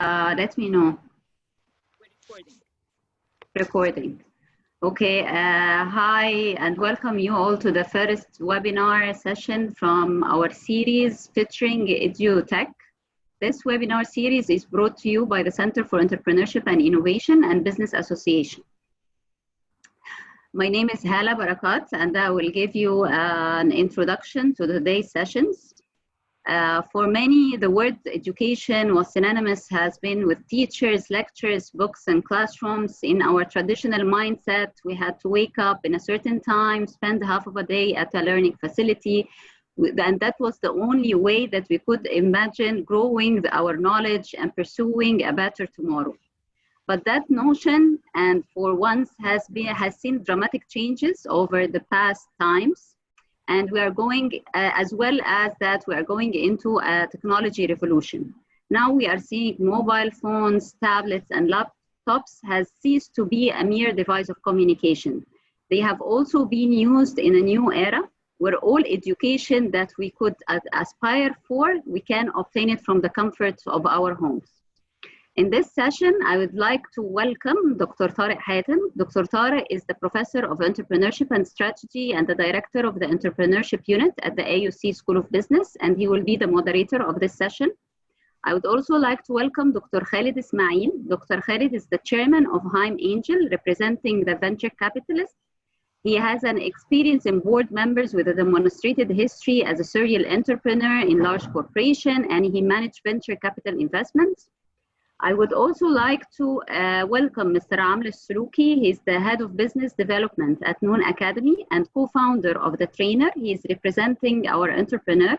Let me know. We're recording. Recording. Okay, hi and welcome you all to the first webinar session from our series featuring Edu Tech. This webinar series is brought to you by the Center for Entrepreneurship and Innovation and Business Association. My name is Hala Barakat and I will give you an introduction to today's sessions. For many, the word education was synonymous, has been with teachers, lectures, books, and classrooms. In our traditional mindset, we had to wake up in a certain time, spend half of a day at a learning facility, and that was the only way that we could imagine growing our knowledge and pursuing a better tomorrow. But that notion, and for once, has seen dramatic changes over the past times. And we are going, as well as that, we are going into a technology revolution. Now we are seeing mobile phones, tablets, and laptops has ceased to be a mere device of communication. They have also been used in a new era where all education that we could aspire for, we can obtain it from the comfort of our homes. In this session, I would like to welcome Dr. Tarek Hatem. Dr. Tarek is the Professor of Entrepreneurship and Strategy and the Director of the Entrepreneurship Unit at the AUC School of Business, and he will be the moderator of this session. I would also like to welcome Dr. Khaled Ismail. Dr. Khaled is the Chairman of HIMangel, representing the venture capitalists. He has an experience in board members with a demonstrated history as a serial entrepreneur in large corporation, and he managed venture capital investments. I would also like to welcome Mr. Selouky. He's the Head of Business Development at Noon Academy and co-founder of The Trainer. He is representing our entrepreneur.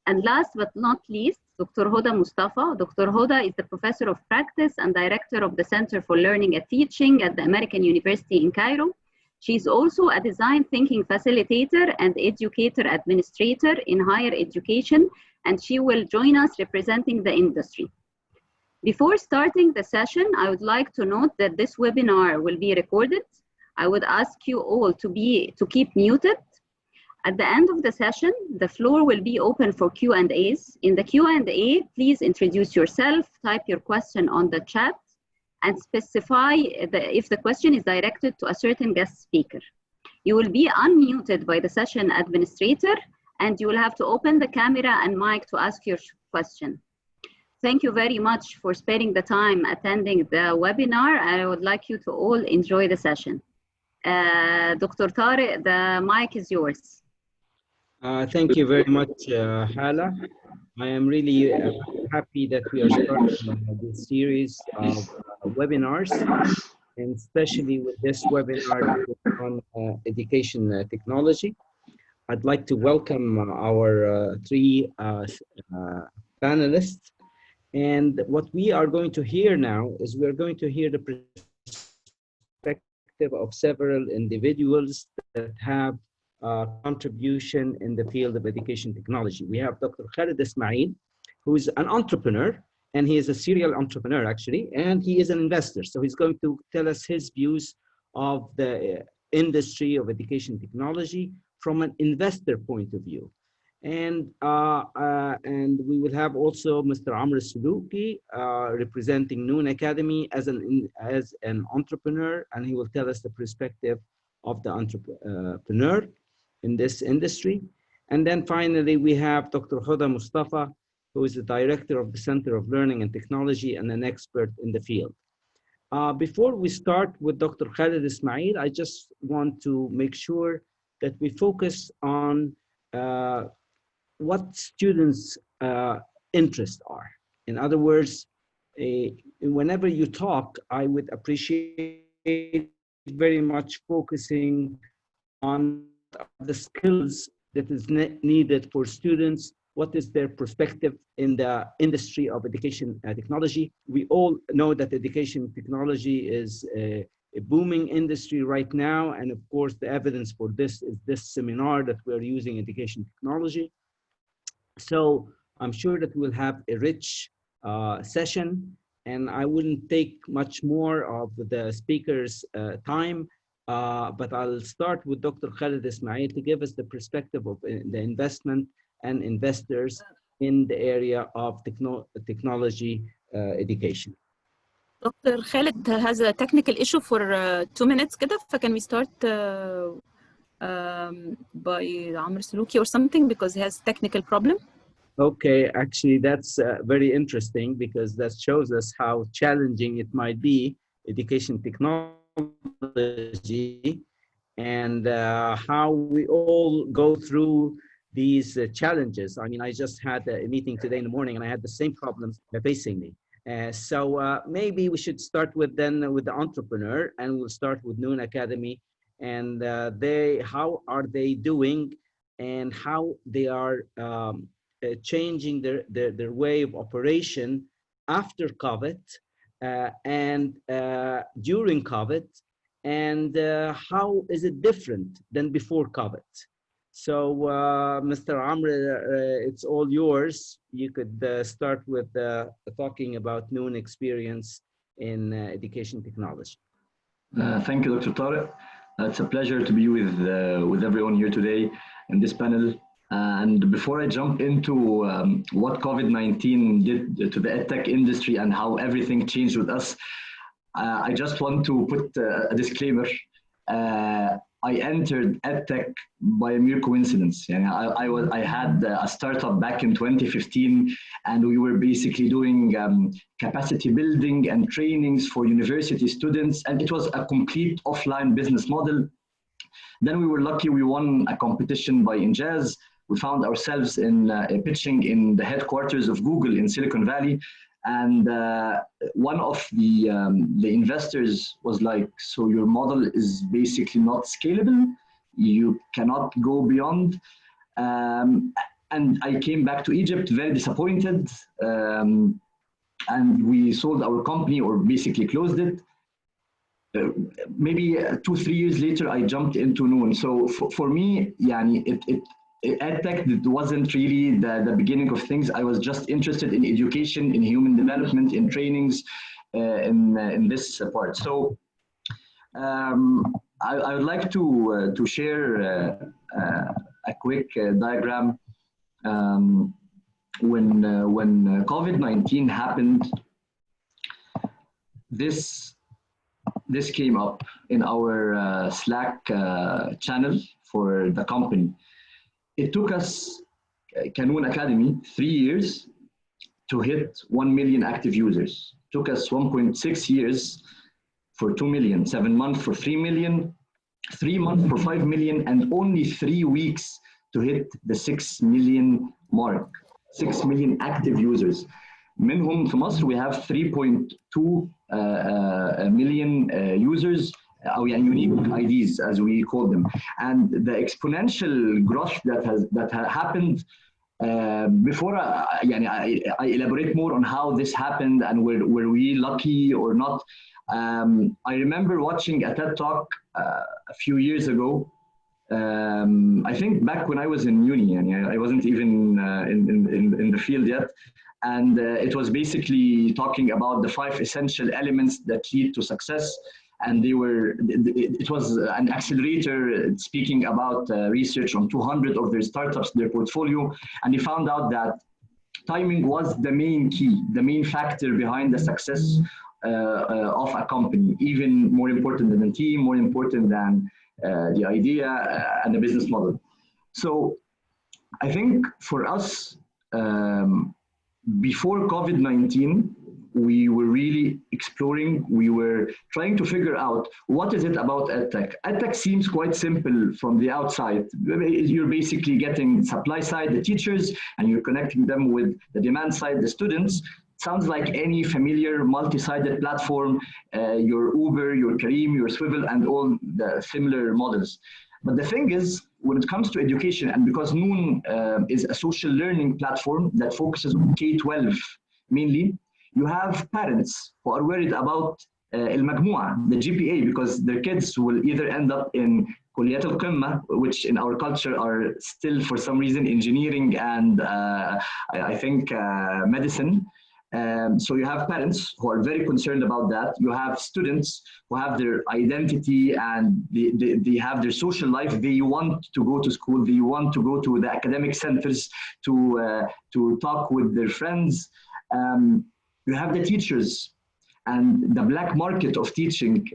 And last but not least, Dr. Hoda Mostafa. Dr. Hoda is the Professor of Practice and Director of the Center for Learning and Teaching at the American University in Cairo. She's also a design thinking facilitator and educator administrator in higher education, and she will join us representing the industry. Before starting the session, I would like to note that this webinar will be recorded. I would ask you all to keep muted. At the end of the session, the floor will be open for Q&As. In the Q&A, please introduce yourself, type your question on the chat, and specify if the question is directed to a certain guest speaker. You will be unmuted by the session administrator, and you will have to open the camera and mic to ask your question. Thank you very much for spending the time attending the webinar. I would like you to all enjoy the session. Dr. Tarek, the mic is yours. Thank you very much, Hala. I am really happy that we are starting this series of webinars, and especially with this webinar on education technology. I'd like to welcome our three panelists. And what we are going to hear now is we're going to hear the perspective of several individuals that have contribution in the field of education technology. We have Dr. Khaled Ismail, who is an entrepreneur, and he is a serial entrepreneur actually, and he is an investor. So he's going to tell us his views of the industry of education technology from an investor point of view. And we will have also Mr. Selouky representing Noon Academy as an entrepreneur, and he will tell us the perspective of the entrepreneur in this industry. And then finally, we have Dr. Hoda Mostafa, who is the Director of the Center of Learning and Technology and an expert in the field. Before we start with Dr. Khaled Ismail, I just want to make sure that we focus on what students' interests are. In other words, whenever you talk, I would appreciate very much focusing on the skills that is needed for students, what is their perspective in the industry of education technology. We all know that education technology is a booming industry right now, and of course the evidence for this is this seminar that we're using education technology. So I'm sure that we'll have a rich session, and I wouldn't take much more of the speaker's time, but I'll start with Dr. Khaled Ismail to give us the perspective of the investment and investors in the area of technology education. Dr. Khaled has a technical issue for 2 minutes كده, can we start by Amr Selouky or something, because he has technical problem? Okay, actually that's very interesting, because that shows us how challenging it might be, education technology, and how we all go through these challenges. I mean, I just had a meeting today in the morning and I had the same problems facing me. So maybe we should start with the entrepreneur, and we'll start with Noon Academy, and how are they doing, and how they are changing their way of operation after COVID and during COVID, and how is it different than before COVID? So, Mr. Amr, it's all yours. You could start with talking about Noon experience in education technology. Thank you, Dr. Tarek. It's a pleasure to be with everyone here today in this panel. And before I jump into what COVID-19 did to the EdTech industry and how everything changed with us, I just want to put a disclaimer. I entered EdTech by a mere coincidence. I had a startup back in 2015, and we were basically doing capacity building and trainings for university students, and it was a complete offline business model. Then we were lucky, we won a competition by Injaz. We found ourselves in pitching in the headquarters of Google in Silicon Valley. And one of the investors was like, so your model is basically not scalable. You cannot go beyond. And I came back to Egypt very disappointed. And we sold our company, or basically closed it. Maybe 2-3 years later, I jumped into Noon. So for me, EdTech, it wasn't really the beginning of things. I was just interested in education, in human development, in trainings, in this part. So I would like to share a quick diagram. When COVID-19 happened, this came up in our Slack channel for the company. It took us, Noon Academy, 3 years to hit 1 million active users. It took us 1.6 years for 2 million, 7 months for 3 million, 3 months for 5 million, and only 3 weeks to hit the 6 million mark. 6 million active users. منهم في مصر we have 3.2 million users, unique IDs as we call them, and the exponential growth that happened. Before I elaborate more on how this happened and were we lucky or not, I remember watching a TED talk a few years ago. I think back when I was in uni, and I wasn't even in the field yet, and it was basically talking about the 5 essential elements that lead to success. And it was an accelerator speaking about research on 200 of their startups, their portfolio, and they found out that timing was the main key, the main factor behind the success of a company, even more important than the team, more important than the idea and the business model. So I think for us, before COVID-19, we were really exploring, we were trying to figure out what is it about EdTech. EdTech seems quite simple from the outside. You're basically getting supply side, the teachers, and you're connecting them with the demand side, the students. Sounds like any familiar multi-sided platform, your Uber, your Careem, your Swivel, and all the similar models. But the thing is, when it comes to education, and because Noon is a social learning platform that focuses on K-12 mainly, you have parents who are worried about المجموعة, the GPA, because their kids will either end up in كليات القمة, which in our culture are still for some reason engineering and I think medicine. So you have parents who are very concerned about that. You have students who have their identity and they have their social life. They want to go to school. They want to go to the academic centers to talk with their friends. you have the teachers and the black market of teaching,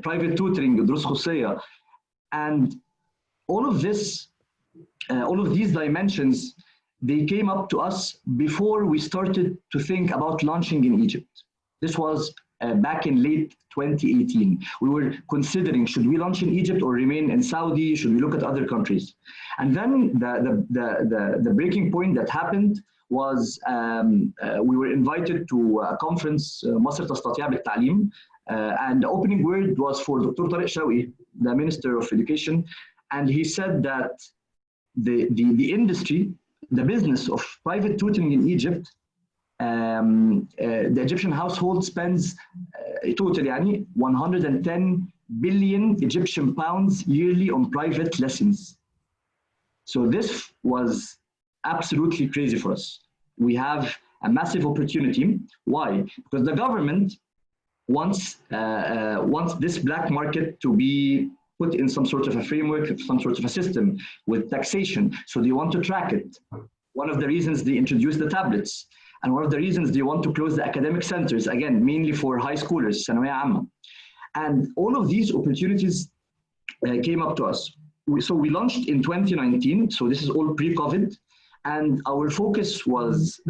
private tutoring, دروس خصوصية, and all of this, all of these dimensions, they came up to us before we started to think about launching in Egypt. This was back in late 2018. We were considering, should we launch in Egypt or remain in Saudi? Should we look at other countries? And then the breaking point that happened was we were invited to a conference, مصر تستطيع بالتعليم, and the opening word was for Dr. Tarek Shawi, the Minister of Education, and he said that the industry, the business of private tutoring in Egypt, the Egyptian household spends total 110 billion Egyptian pounds yearly on private lessons. So this was absolutely crazy for us. We have a massive opportunity. Why? Because the government wants this black market to be put in some sort of a framework, some sort of a system with taxation. So they want to track it. One of the reasons they introduced the tablets, and one of the reasons they want to close the academic centers, again, mainly for high schoolers, ثانوية عامة. And all of these opportunities came up to us. So we launched in 2019, so this is all pre-COVID, and our focus was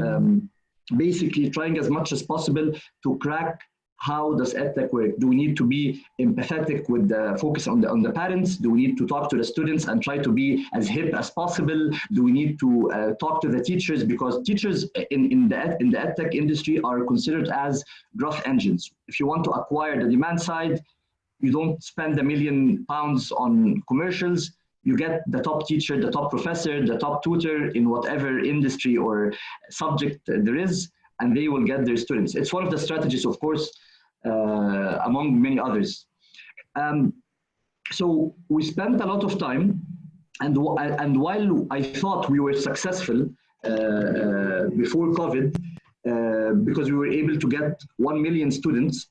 basically trying as much as possible to crack how does EdTech work. Do we need to be empathetic with the focus on the parents? Do we need to talk to the students and try to be as hip as possible? Do we need to talk to the teachers? Because teachers in the EdTech industry are considered as growth engines. If you want to acquire the demand side, you don't spend £1 million on commercials. You get the top teacher, the top professor, the top tutor in whatever industry or subject there is, and they will get their students. It's one of the strategies, of course, among many others. So we spent a lot of time, and while I thought we were successful before COVID, because we were able to get 1 million students,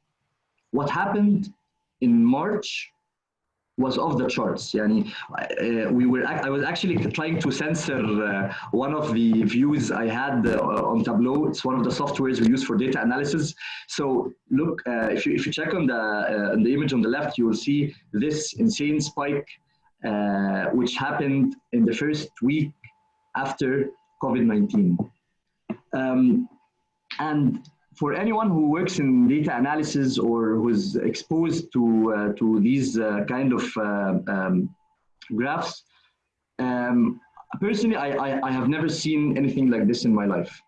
what happened in March was off the charts. I was actually trying to censor one of the views I had on Tableau. It's one of the softwares we use for data analysis. So look, if you check on the image on the left, you will see this insane spike, which happened in the first week after COVID-19. And for anyone who works in data analysis or who's exposed to these kind of graphs, personally, I have never seen anything like this in my life.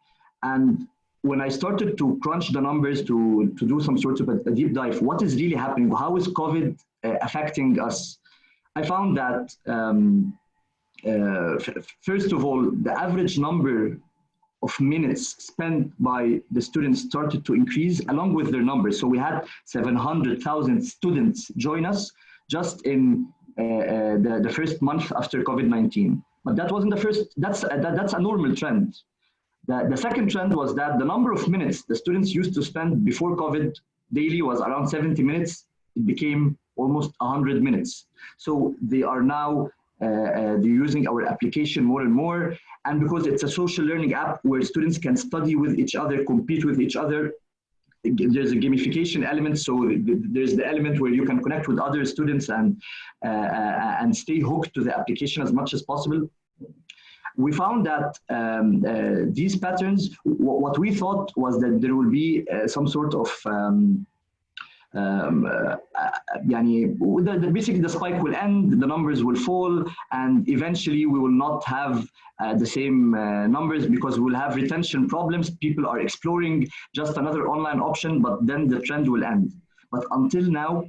And when I started to crunch the numbers to do some sort of a deep dive, what is really happening? How is COVID affecting us? I found that, first of all, the average number of minutes spent by the students started to increase along with their numbers. So we had 700,000 students join us just in the first month after COVID-19. But that wasn't the first, that's a normal trend. The second trend was that the number of minutes the students used to spend before COVID daily was around 70 minutes. It became almost 100 minutes. So they are now they're using our application more and more. And because it's a social learning app where students can study with each other, compete with each other, there's a gamification element. So there's the element where you can connect with other students and stay hooked to the application as much as possible. We found that these patterns, what we thought was that there will be some sort of basically the spike will end, the numbers will fall, and eventually we will not have the same numbers because we'll have retention problems. People are exploring just another online option, but then the trend will end. But until now,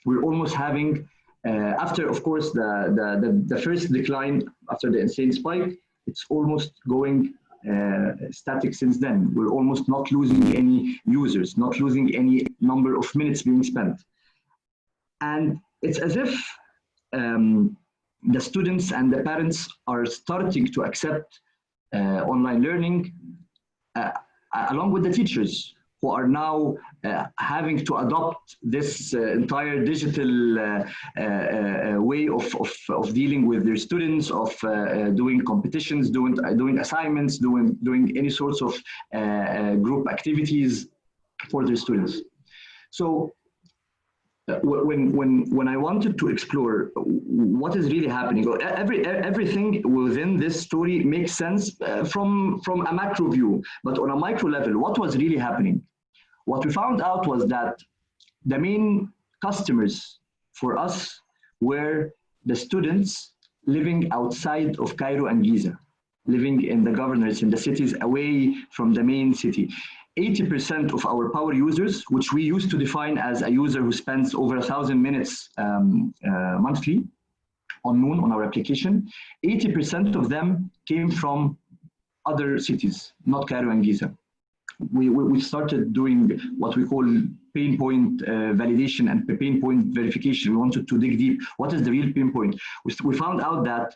we're almost having, after of course the first decline after the insane spike, it's almost going static since then. We're almost not losing any users, not losing any number of minutes being spent. And it's as if the students and the parents are starting to accept online learning along with the teachers who are now having to adopt this entire digital way of dealing with their students, of doing competitions, doing assignments, doing any sorts of group activities for their students. So when I wanted to explore what is really happening, everything within this story makes sense from a macro view, but on a micro level, what was really happening? What we found out was that the main customers for us were the students living outside of Cairo and Giza, living in the governorates, in the cities away from the main city. 80% of our power users, which we used to define as a user who spends over 1,000 minutes monthly on Noon, on our application, 80% of them came from other cities, not Cairo and Giza. We started doing what we call pain point validation and pain point verification. We wanted to dig deep. What is the real pain point? We found out that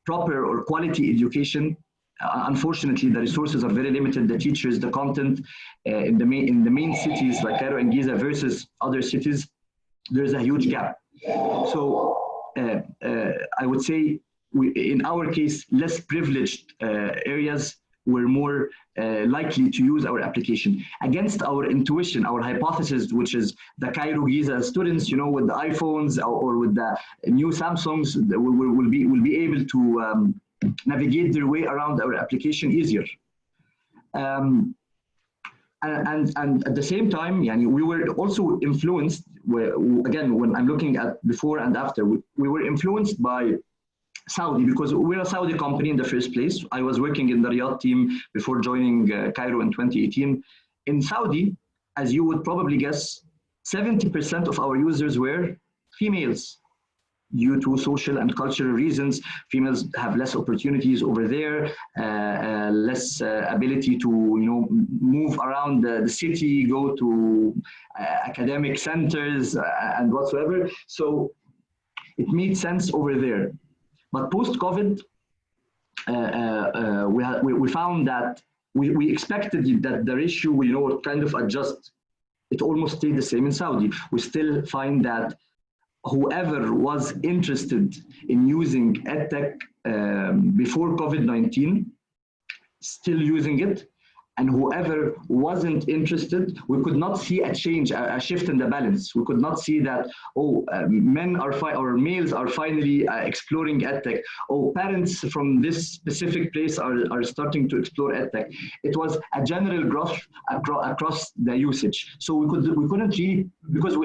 proper or quality education, unfortunately, the resources are very limited. The teachers, the content in the main cities like Cairo and Giza versus other cities, there's a huge gap. So I would say in our case, less privileged areas were more likely to use our application. Against our intuition, our hypothesis, which is the Cairo Giza students, you know, with the iPhones or with the new Samsungs, will be able to navigate their way around our application easier. And at the same time, we were also influenced, again, when I'm looking at before and after, we were influenced by Saudi, because we're a Saudi company in the first place. I was working in the Riyadh team before joining Cairo in 2018. In Saudi, as you would probably guess, 70% of our users were females. Due to social and cultural reasons, females have less opportunities over there, less ability to move around the city, go to academic centers and whatsoever. So it made sense over there. But post-COVID, we found that we expected that the ratio will kind of adjust. It almost stayed the same in Saudi. We still find that whoever was interested in using EdTech before COVID-19, still using it, and whoever wasn't interested, we could not see a change, a shift in the balance. We could not see that, men are or males are finally exploring EdTech. Parents from this specific place are starting to explore EdTech. It was a general growth across the usage. So we couldn't really, because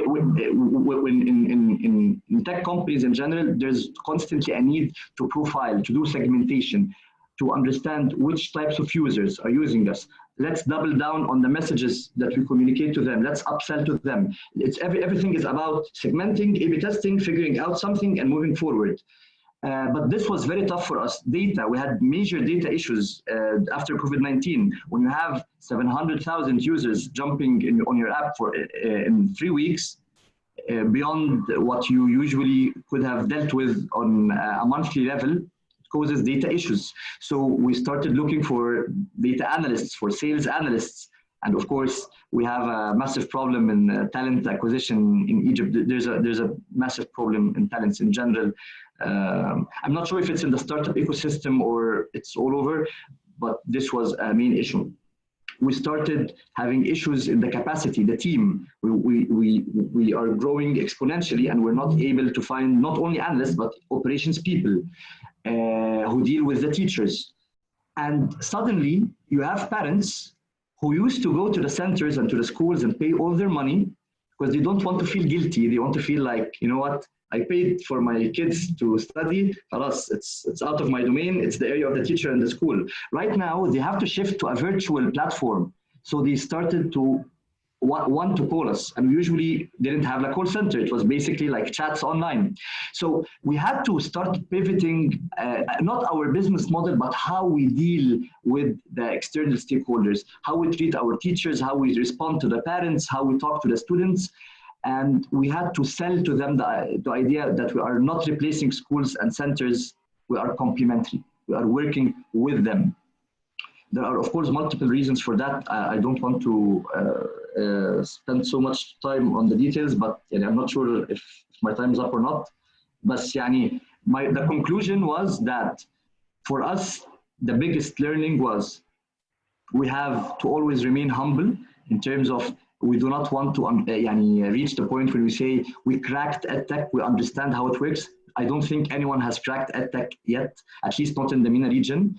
in tech companies in general, there's constantly a need to profile, to do segmentation, to understand which types of users are using us. Let's double down on the messages that we communicate to them. Let's upsell to them. Everything is about segmenting, A/B testing, figuring out something, and moving forward. But this was very tough for us. Data, we had major data issues after COVID-19. When you have 700,000 users jumping on your app in 3 weeks, beyond what you usually could have dealt with on a monthly level, causes data issues. So we started looking for data analysts, for sales analysts. And of course, we have a massive problem in talent acquisition in Egypt. There's a massive problem in talents in general. I'm not sure if it's in the startup ecosystem or it's all over, but this was a main issue. We started having issues in the capacity, the team. We are growing exponentially, and we're not able to find not only analysts, but operations people who deal with the teachers. And suddenly you have parents who used to go to the centers and to the schools and pay all their money because they don't want to feel guilty. They want to feel like, you know what, I paid for my kids to study, it's out of my domain, it's the area of the teacher and the school. Right now, they have to shift to a virtual platform. So they started to want to call us, and we usually didn't have a call center. It was basically like chats online. So we had to start pivoting, not our business model, but how we deal with the external stakeholders, how we treat our teachers, how we respond to the parents, how we talk to the students. And we had to sell to them the idea that we are not replacing schools and centers, we are complementary. We are working with them. There are, of course, multiple reasons for that. I don't want to spend so much time on the details, but I'm not sure if my time is up or not. But the conclusion was that for us, the biggest learning was we have to always remain humble in terms of we do not want to reach the point where we say we cracked EdTech, we understand how it works. I don't think anyone has cracked EdTech yet, at least not in the MENA region.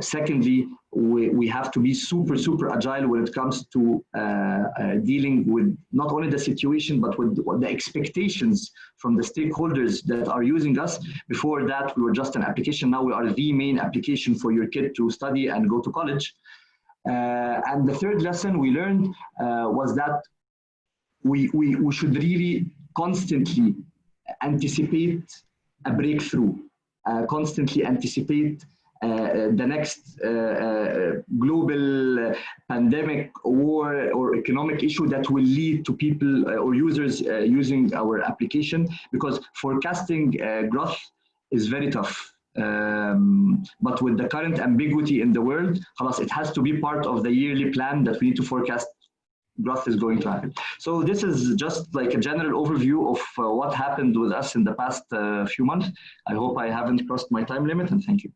Secondly, we have to be super agile when it comes to dealing with not only the situation, but with the expectations from the stakeholders that are using us. Before that, we were just an application. Now we are the main application for your kid to study and go to college. And the third lesson we learned was that we should really constantly anticipate a breakthrough, constantly anticipate the next global pandemic, war, or economic issue that will lead to people or users using our application, because forecasting growth is very tough. But with the current ambiguity in the world, it has to be part of the yearly plan that we need to forecast growth is going to happen. So this is just like a general overview of what happened with us in the past few months. I hope I haven't crossed my time limit, and thank you.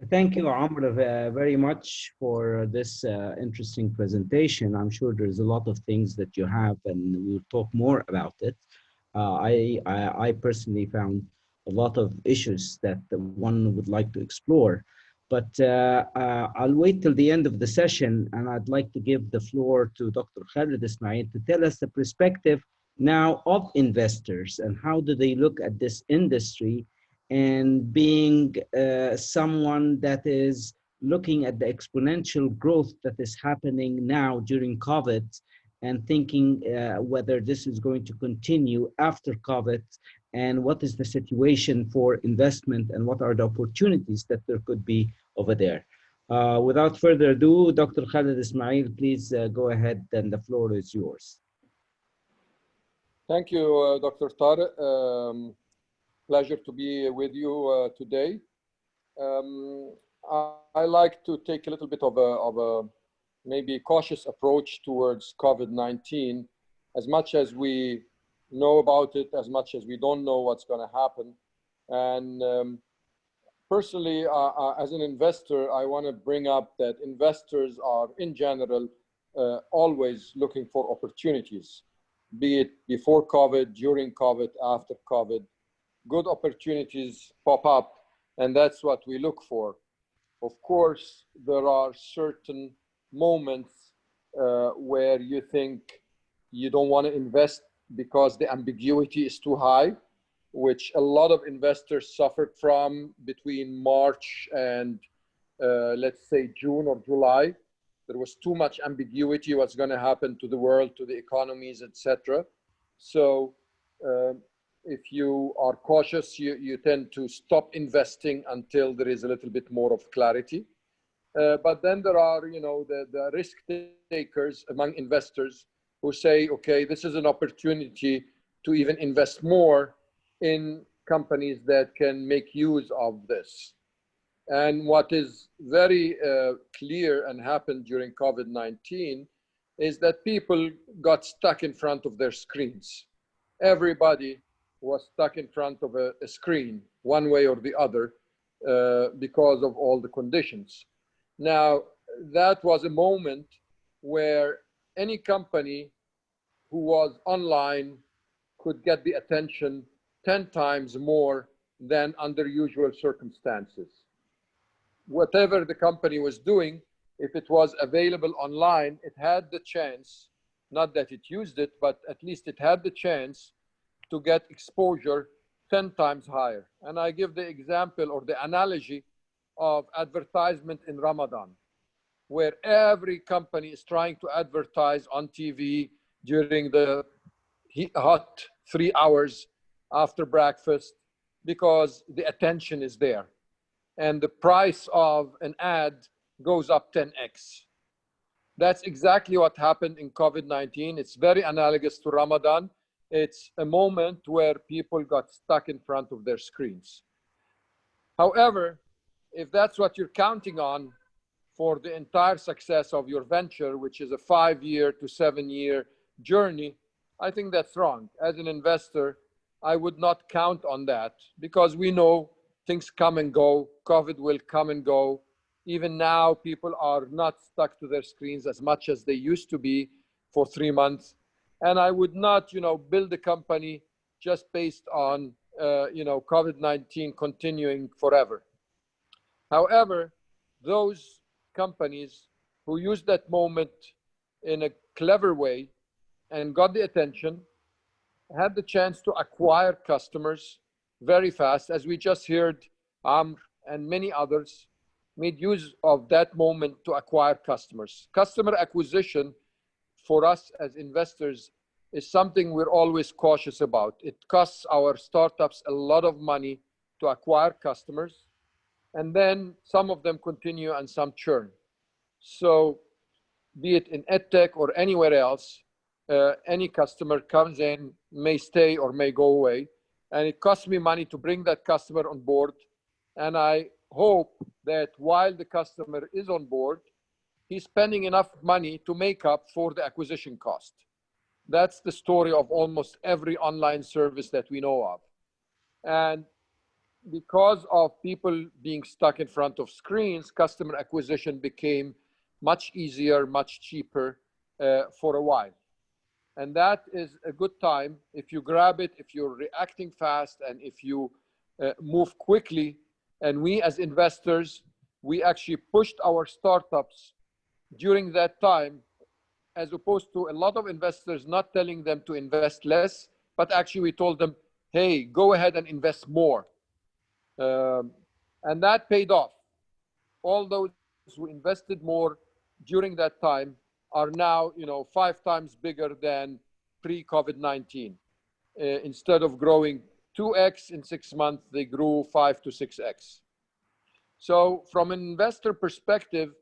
Thank you, Amr, very much for this interesting presentation. I'm sure there's a lot of things that you have, and we'll talk more about it. I personally found a lot of issues that one would like to explore, but I'll wait till the end of the session, and I'd like to give the floor to Dr. Khaled Ismail to tell us the perspective now of investors and how do they look at this industry, and being someone that is looking at the exponential growth that is happening now during COVID, and thinking whether this is going to continue after COVID, and what is the situation for investment, and what are the opportunities that there could be over there. Without further ado, Dr. Khaled Ismail, please go ahead, and the floor is yours. Thank you, Dr. Tarek. Pleasure to be with you today. I like to take a little bit of a maybe cautious approach towards COVID-19. As much as we know about it, as much as we don't know what's going to happen. And personally, as an investor, I want to bring up that investors are, in general, always looking for opportunities, be it before COVID, during COVID, after COVID. Good opportunities pop up, and that's what we look for. Of course, there are certain moments where you think you don't want to invest because the ambiguity is too high, which a lot of investors suffered from between March and let's say June or July. There was too much ambiguity what's going to happen to the world, to the economies, etc. So if you are cautious, you tend to stop investing until there is a little bit more of clarity. But then there are, the risk takers among investors who say, okay, this is an opportunity to even invest more in companies that can make use of this. And what is very clear and happened during COVID-19 is that people got stuck in front of their screens. Everybody was stuck in front of a screen, one way or the other, because of all the conditions. Now, that was a moment where any company who was online could get the attention 10 times more than under usual circumstances. Whatever the company was doing, if it was available online, it had the chance, not that it used it, but at least it had the chance to get exposure 10 times higher. And I give the example or the analogy of advertisement in Ramadan, where every company is trying to advertise on TV during the hot 3 hours after breakfast, because the attention is there. And the price of an ad goes up 10x. That's exactly what happened in COVID-19. It's very analogous to Ramadan. It's a moment where people got stuck in front of their screens. However, if that's what you're counting on for the entire success of your venture, which is a 5-year to 7-year journey, I think that's wrong. As an investor, I would not count on that, because we know things come and go. COVID will come and go. Even now, people are not stuck to their screens as much as they used to be for 3 months. And I would not, build a company just based on, COVID-19 continuing forever. However, those companies who used that moment in a clever way and got the attention had the chance to acquire customers very fast, as we just heard, and many others made use of that moment to acquire customers. Customer acquisition for us as investors is something we're always cautious about. It costs our startups a lot of money to acquire customers, and then some of them continue and some churn. So be it in EdTech or anywhere else, any customer comes in, may stay or may go away, and it costs me money to bring that customer on board. And I hope that while the customer is on board, he's spending enough money to make up for the acquisition cost. That's the story of almost every online service that we know of. And because of people being stuck in front of screens, customer acquisition became much easier, much cheaper for a while. And that is a good time if you grab it, if you're reacting fast, and if you move quickly. And we as investors, we actually pushed our startups during that time, as opposed to a lot of investors not telling them to invest less, but actually we told them, hey, go ahead and invest more. And that paid off. All those who invested more during that time are now, 5 times bigger than pre-COVID-19. Instead of growing 2x in 6 months, they grew 5 to 6x. So from an investor perspective,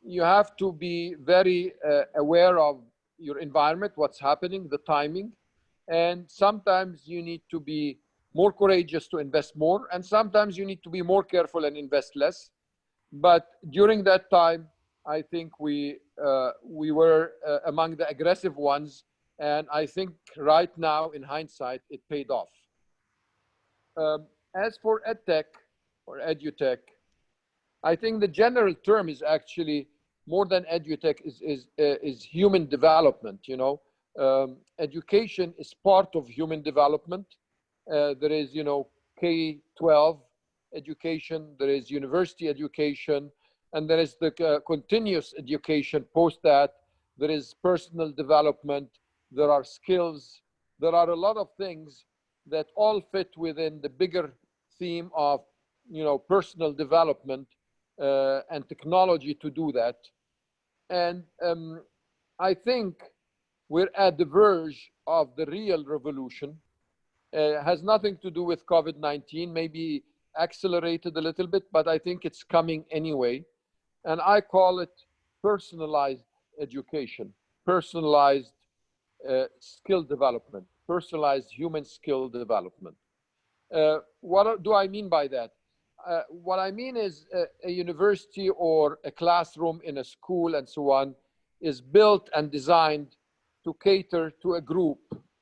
you have to be very aware of your environment, what's happening, the timing. And sometimes you need to be more courageous to invest more. And sometimes you need to be more careful and invest less. But during that time, I think we were among the aggressive ones. And I think right now, in hindsight, it paid off. As for EdTech or EduTech, I think the general term is actually more than EduTech is human development. Education is part of human development. There is, K-12 education, there is university education, and there is the continuous education post that. There is personal development, there are skills, there are a lot of things that all fit within the bigger theme of, personal development and technology to do that. And I think we're at the verge of the real revolution. It has nothing to do with COVID-19, maybe accelerated a little bit, but I think it's coming anyway. And I call it personalized education, personalized skill development, personalized human skill development. What do I mean by that? What I mean is a university or a classroom in a school and so on is built and designed to cater to a group.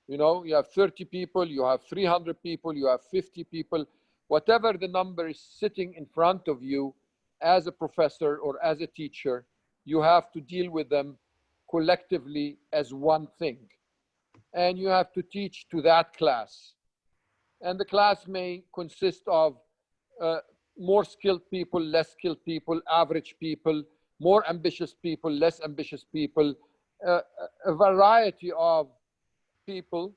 You have 30 people, you have 300 people, you have 50 people, whatever the number is sitting in front of you as a professor or as a teacher, you have to deal with them collectively as one thing. And you have to teach to that class. And the class may consist of more skilled people, less skilled people, average people, more ambitious people, less ambitious people, a variety of people,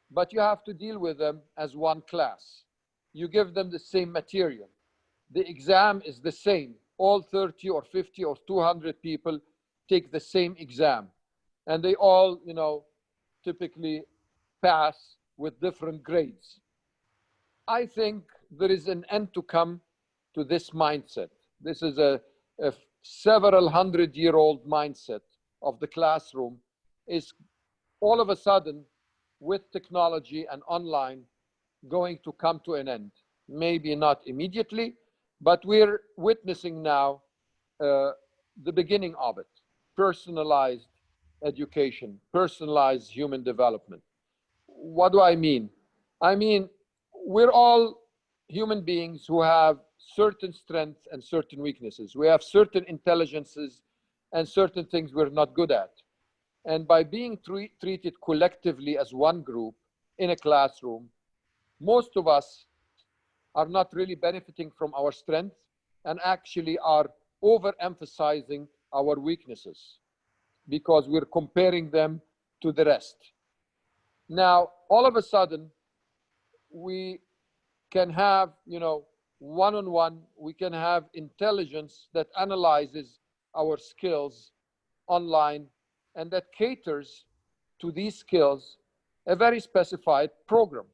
but you have to deal with them as one class. You give them the same material. The exam is the same. All 30 or 50 or 200 people take the same exam. And they all, typically pass with different grades. I think there is an end to come to this mindset. This is a several 100-year-old mindset of the classroom is all of a sudden with technology and online going to come to an end. Maybe not immediately, but we're witnessing now the beginning of it. Personalized education, personalized human development. What do I mean? I mean, we're all human beings who have certain strengths and certain weaknesses. We have certain intelligences and certain things we're not good at. And by being treated collectively as one group in a classroom, most of us are not really benefiting from our strengths and actually are overemphasizing our weaknesses because we're comparing them to the rest. Now, all of a sudden, we can have, one-on-one, we can have intelligence that analyzes our skills online and that caters to these skills a very specified program.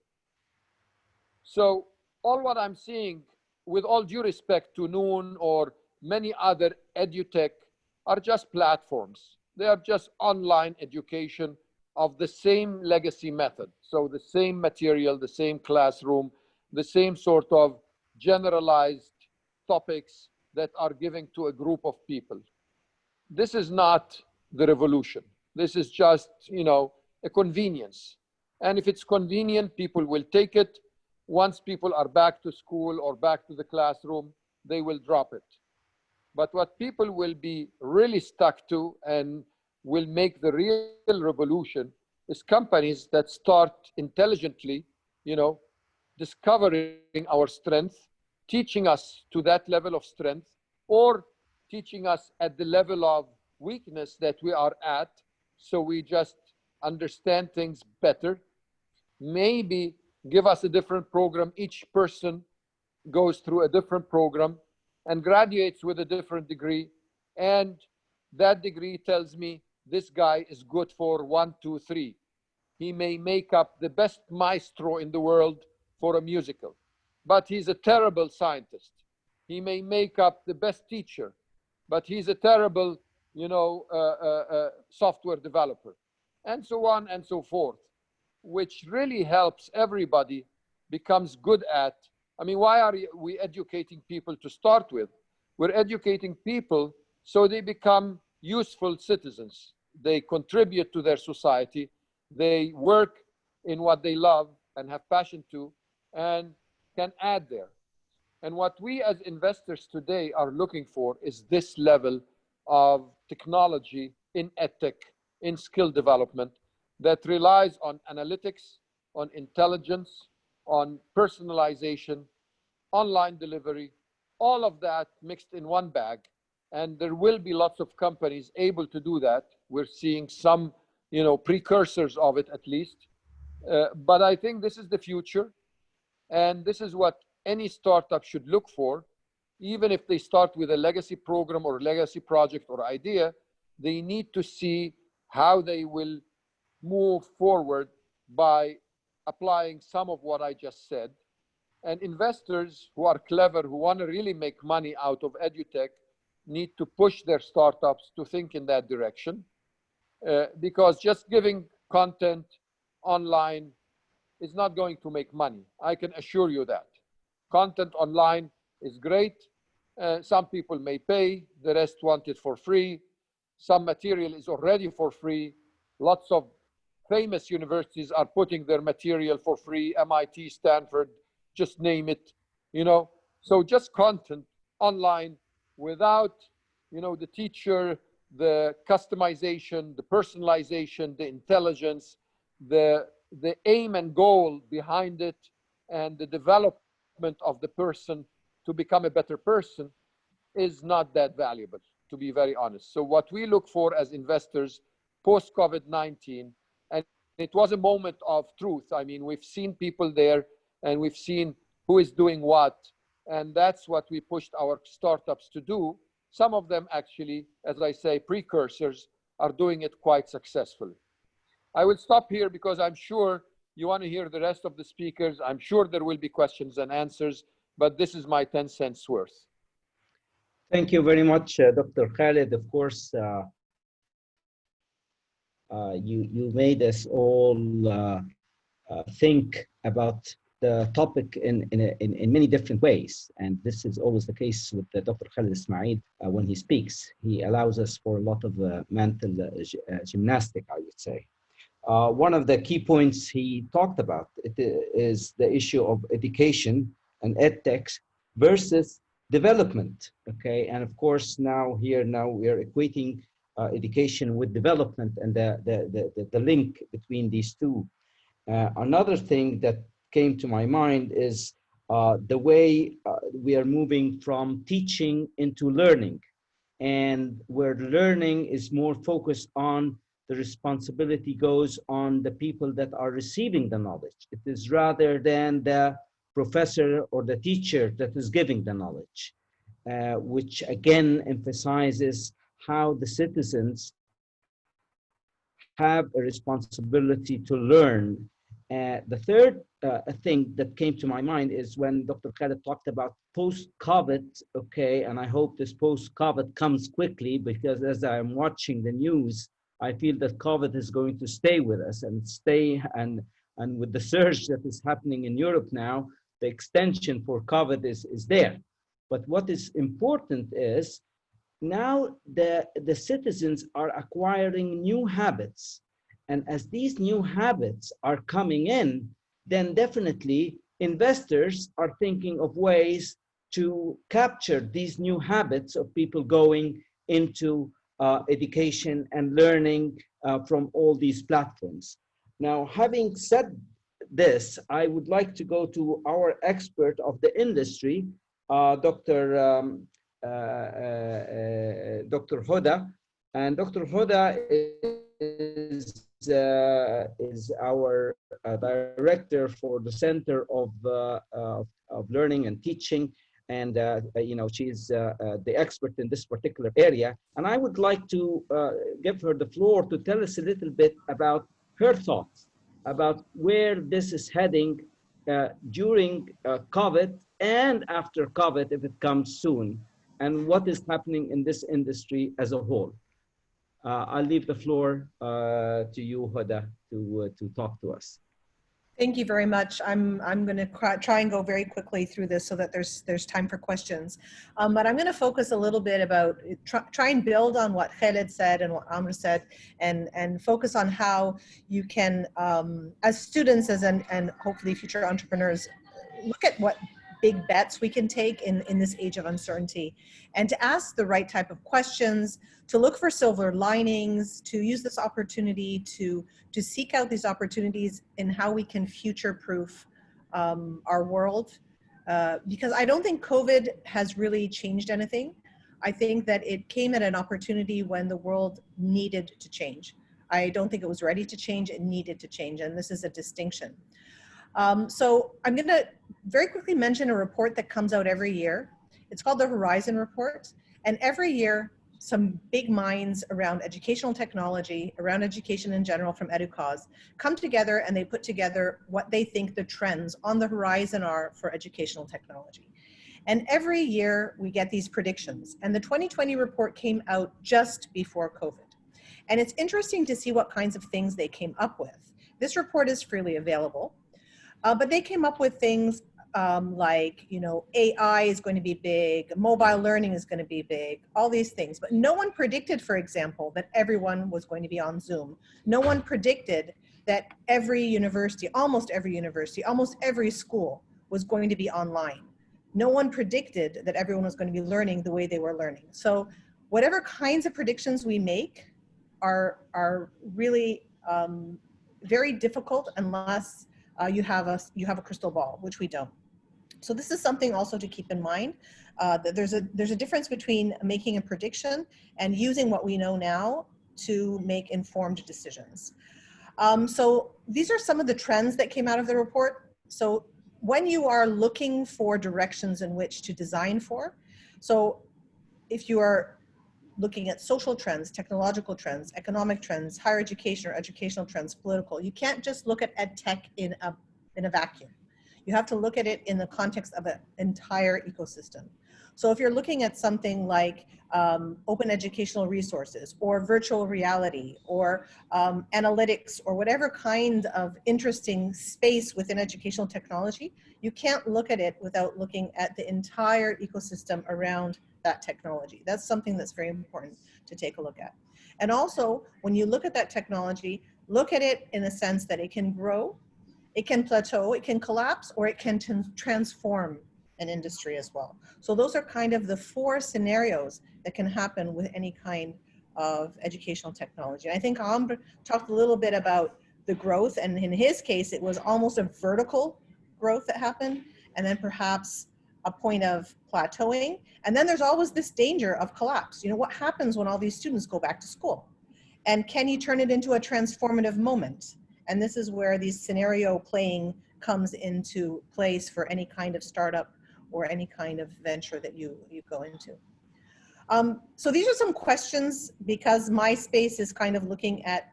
So all what I'm seeing, with all due respect to Noon or many other edutech, are just platforms. They are just online education of the same legacy method. So the same material, the same classroom, the same sort of generalized topics that are given to a group of people. This is not the revolution. This is just, a convenience. And if it's convenient, people will take it. Once people are back to school or back to the classroom, they will drop it. But what people will be really stuck to and will make the real revolution is companies that start intelligently, discovering our strength, teaching us to that level of strength, or teaching us at the level of weakness that we are at, so we just understand things better. Maybe give us a different program. Each person goes through a different program and graduates with a different degree. And that degree tells me this guy is good for 1, 2, 3. He may make up the best maestro in the world for a musical, but he's a terrible scientist. He may make up the best teacher, but he's a terrible, software developer, and so on and so forth, which really helps everybody becomes good at. I mean, why are we educating people to start with? We're educating people so they become useful citizens. They contribute to their society. They work in what they love and have passion to and can add there. And what we as investors today are looking for is this level of technology in edtech, in skill development, that relies on analytics, on intelligence, on personalization, online delivery, all of that mixed in one bag. And there will be lots of companies able to do that. We're seeing some, precursors of it at least. But I think this is the future. And this is what any startup should look for. Even if they start with a legacy program or legacy project or idea, they need to see how they will move forward by applying some of what I just said. And investors who are clever, who want to really make money out of edutech, need to push their startups to think in that direction. Because just giving content online is not going to make money. I can assure you that. Content online is great. Some people may pay, the rest want it for free. Some material is already for free. Lots of famous universities are putting their material for free, MIT, Stanford, just name it, So just content online without, the teacher, the customization, the personalization, the intelligence, the aim and goal behind it, and the development of the person to become a better person is not that valuable, to be very honest. So what we look for as investors post-COVID-19, and it was a moment of truth. I mean, we've seen people there and we've seen who is doing what. And that's what we pushed our startups to do. Some of them actually, as I say, precursors, are doing it quite successfully. I will stop here because I'm sure you want to hear the rest of the speakers. I'm sure there will be questions and answers, but this is my 10 cents worth. Thank you very much, Dr. Khaled. Of course, you made us all think about the topic in many different ways. And this is always the case with Dr. Khaled Ismail when he speaks. He allows us for a lot of mental gymnastic, I would say. One of the key points he talked about is the issue of education and edtech versus development, okay? And of course, now we are equating education with development and the link between these two. Another thing that came to my mind is the way we are moving from teaching into learning, and where learning is more focused on the responsibility goes on the people that are receiving the knowledge. It is rather than the professor or the teacher that is giving the knowledge, which again emphasizes how the citizens have a responsibility to learn. The third thing that came to my mind is when Dr. Khaled talked about post-COVID, okay, and I hope this post-COVID comes quickly, because as I'm watching the news, I feel that COVID is going to stay with us and with the surge that is happening in Europe now, the extension for COVID is there. But what is important is now the citizens are acquiring new habits. And as these new habits are coming in, then definitely investors are thinking of ways to capture these new habits of people going into education and learning from all these platforms. Now, having said this, I would like to go to our expert of the industry, Dr. Hoda. And Dr. Hoda is our director for the Center of Learning and Teaching. And she's the expert in this particular area. And I would like to give her the floor to tell us a little bit about her thoughts about where this is heading during COVID and after COVID, if it comes soon, and what is happening in this industry as a whole. I'll leave the floor to you, Hoda, to talk to us. Thank you very much. I'm going to try and go very quickly through this so that there's time for questions. But I'm going to focus a little bit about try and build on what Khaled said and what Amr said, and focus on how you can, as students and hopefully future entrepreneurs, look at what big bets we can take in this age of uncertainty, and to ask the right type of questions, to look for silver linings, to use this opportunity to seek out these opportunities in how we can future-proof our world. Because I don't think COVID has really changed anything. I think that it came at an opportunity when the world needed to change. I don't think it was ready to change, it needed to change, and this is a distinction. So I'm going to very quickly mention a report that comes out every year. It's called the Horizon Report. And every year, some big minds around educational technology, around education in general from Edu come together, and they put together what they think the trends on the horizon are for educational technology. And every year we get these predictions. And the 2020 report came out just before COVID. And it's interesting to see what kinds of things they came up with. This report is freely available. But they came up with things like, AI is going to be big, mobile learning is going to be big, all these things. But no one predicted, for example, that everyone was going to be on Zoom. No one predicted that every university, almost every school was going to be online. No one predicted that everyone was going to be learning the way they were learning. So whatever kinds of predictions we make are really very difficult unless you have a crystal ball, which we don't. So this is something also to keep in mind, that there's a difference between making a prediction and using what we know now to make informed decisions. So these are some of the trends that came out of the report. So when you are looking for directions in which to design for, so if you are looking at social trends, technological trends, economic trends, higher education or educational trends, political, you can't just look at ed tech in a vacuum. You have to look at it in the context of an entire ecosystem. So if you're looking at something like open educational resources or virtual reality or analytics or whatever kind of interesting space within educational technology, you can't look at it without looking at the entire ecosystem around that technology. That's something that's very important to take a look at. And also, when you look at that technology, look at it in the sense that it can grow, it can plateau, it can collapse, or it can transform an industry as well. So those are kind of the 4 scenarios that can happen with any kind of educational technology. I think Amr talked a little bit about the growth, and in his case, it was almost a vertical growth that happened, and then perhaps a point of plateauing. And then there's always this danger of collapse. You know, what happens when all these students go back to school? And can you turn it into a transformative moment? And this is where the scenario playing comes into place for any kind of startup or any kind of venture that you go into. So these are some questions, because my space is kind of looking at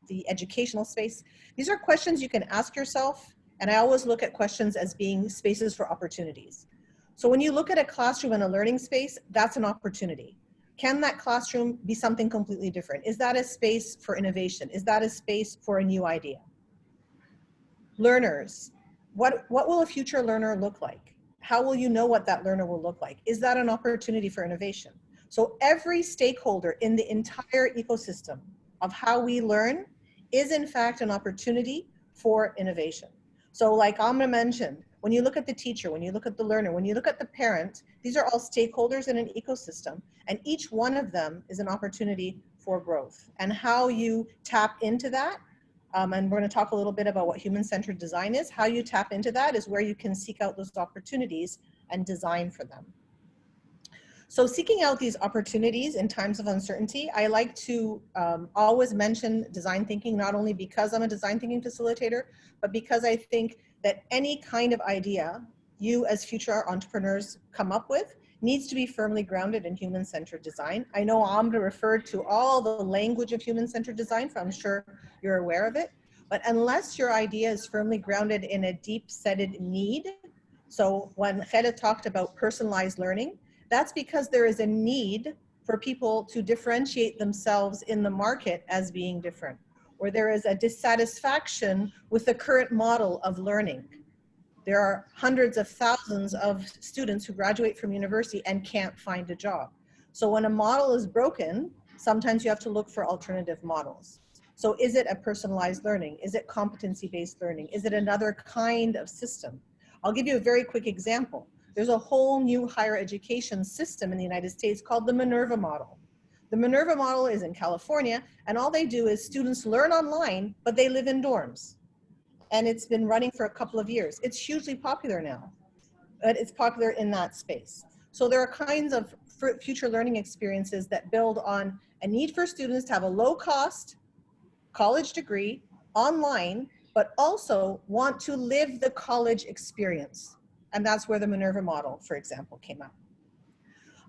the educational space. These are questions you can ask yourself, and I always look at questions as being spaces for opportunities. So when you look at a classroom and a learning space, that's an opportunity. Can that classroom be something completely different? Is that a space for innovation? Is that a space for a new idea? Learners, what will a future learner look like? How will you know what that learner will look like? Is that an opportunity for innovation? So every stakeholder in the entire ecosystem of how we learn is in fact an opportunity for innovation. So like Amna mentioned, when you look at the teacher, when you look at the learner, when you look at the parent, these are all stakeholders in an ecosystem, and each one of them is an opportunity for growth. And how you tap into that, and we're going to talk a little bit about what human-centered design is, how you tap into that is where you can seek out those opportunities and design for them. So seeking out these opportunities in times of uncertainty, I like to always mention design thinking, not only because I'm a design thinking facilitator, but because I think that any kind of idea you as future entrepreneurs come up with needs to be firmly grounded in human-centered design. I know Amra referred to all the language of human-centered design, so I'm sure you're aware of it. But unless your idea is firmly grounded in a deep-seated need, so when Khaled talked about personalized learning, that's because there is a need for people to differentiate themselves in the market as being different, or there is a dissatisfaction with the current model of learning. There are hundreds of thousands of students who graduate from university and can't find a job. So when a model is broken, sometimes you have to look for alternative models. So is it a personalized learning? Is it competency-based learning? Is it another kind of system? I'll give you a very quick example. There's a whole new higher education system in the United States called the Minerva model. The Minerva model is in California, and all they do is students learn online, but they live in dorms. And it's been running for a couple of years. It's hugely popular now, but it's popular in that space. So there are kinds of future learning experiences that build on a need for students to have a low-cost college degree online, but also want to live the college experience. And that's where the Minerva model, for example, came out.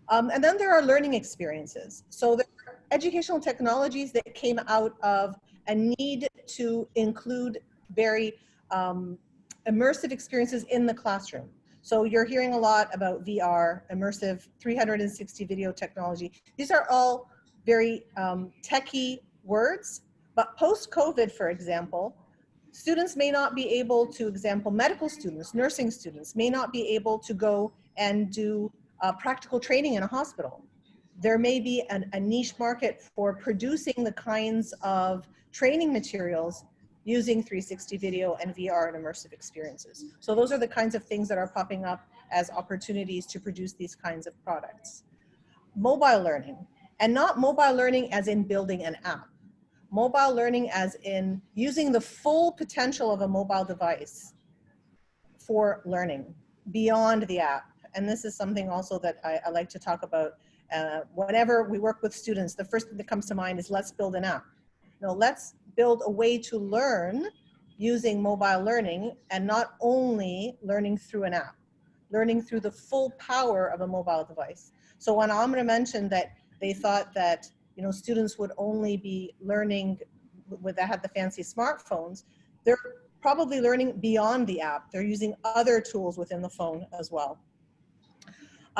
And then there are learning experiences. So there are educational technologies that came out of a need to include very immersive experiences in the classroom. So you're hearing a lot about VR, immersive 360 video technology. These are all very techie words, but post-COVID, for example, students may not be able to, example, medical students, nursing students may not be able to go and do practical training in a hospital. There may be a niche market for producing the kinds of training materials using 360 video and VR and immersive experiences. So those are the kinds of things that are popping up as opportunities to produce these kinds of products. Mobile learning, and not mobile learning as in building an app. Mobile learning as in using the full potential of a mobile device for learning beyond the app. And this is something also that I like to talk about. Whenever we work with students, the first thing that comes to mind is let's build an app. No, let's build a way to learn using mobile learning, and not only learning through an app, learning through the full power of a mobile device. So when Amra mentioned that they thought that students would only be learning that had the fancy smartphones, they're probably learning beyond the app. They're using other tools within the phone as well.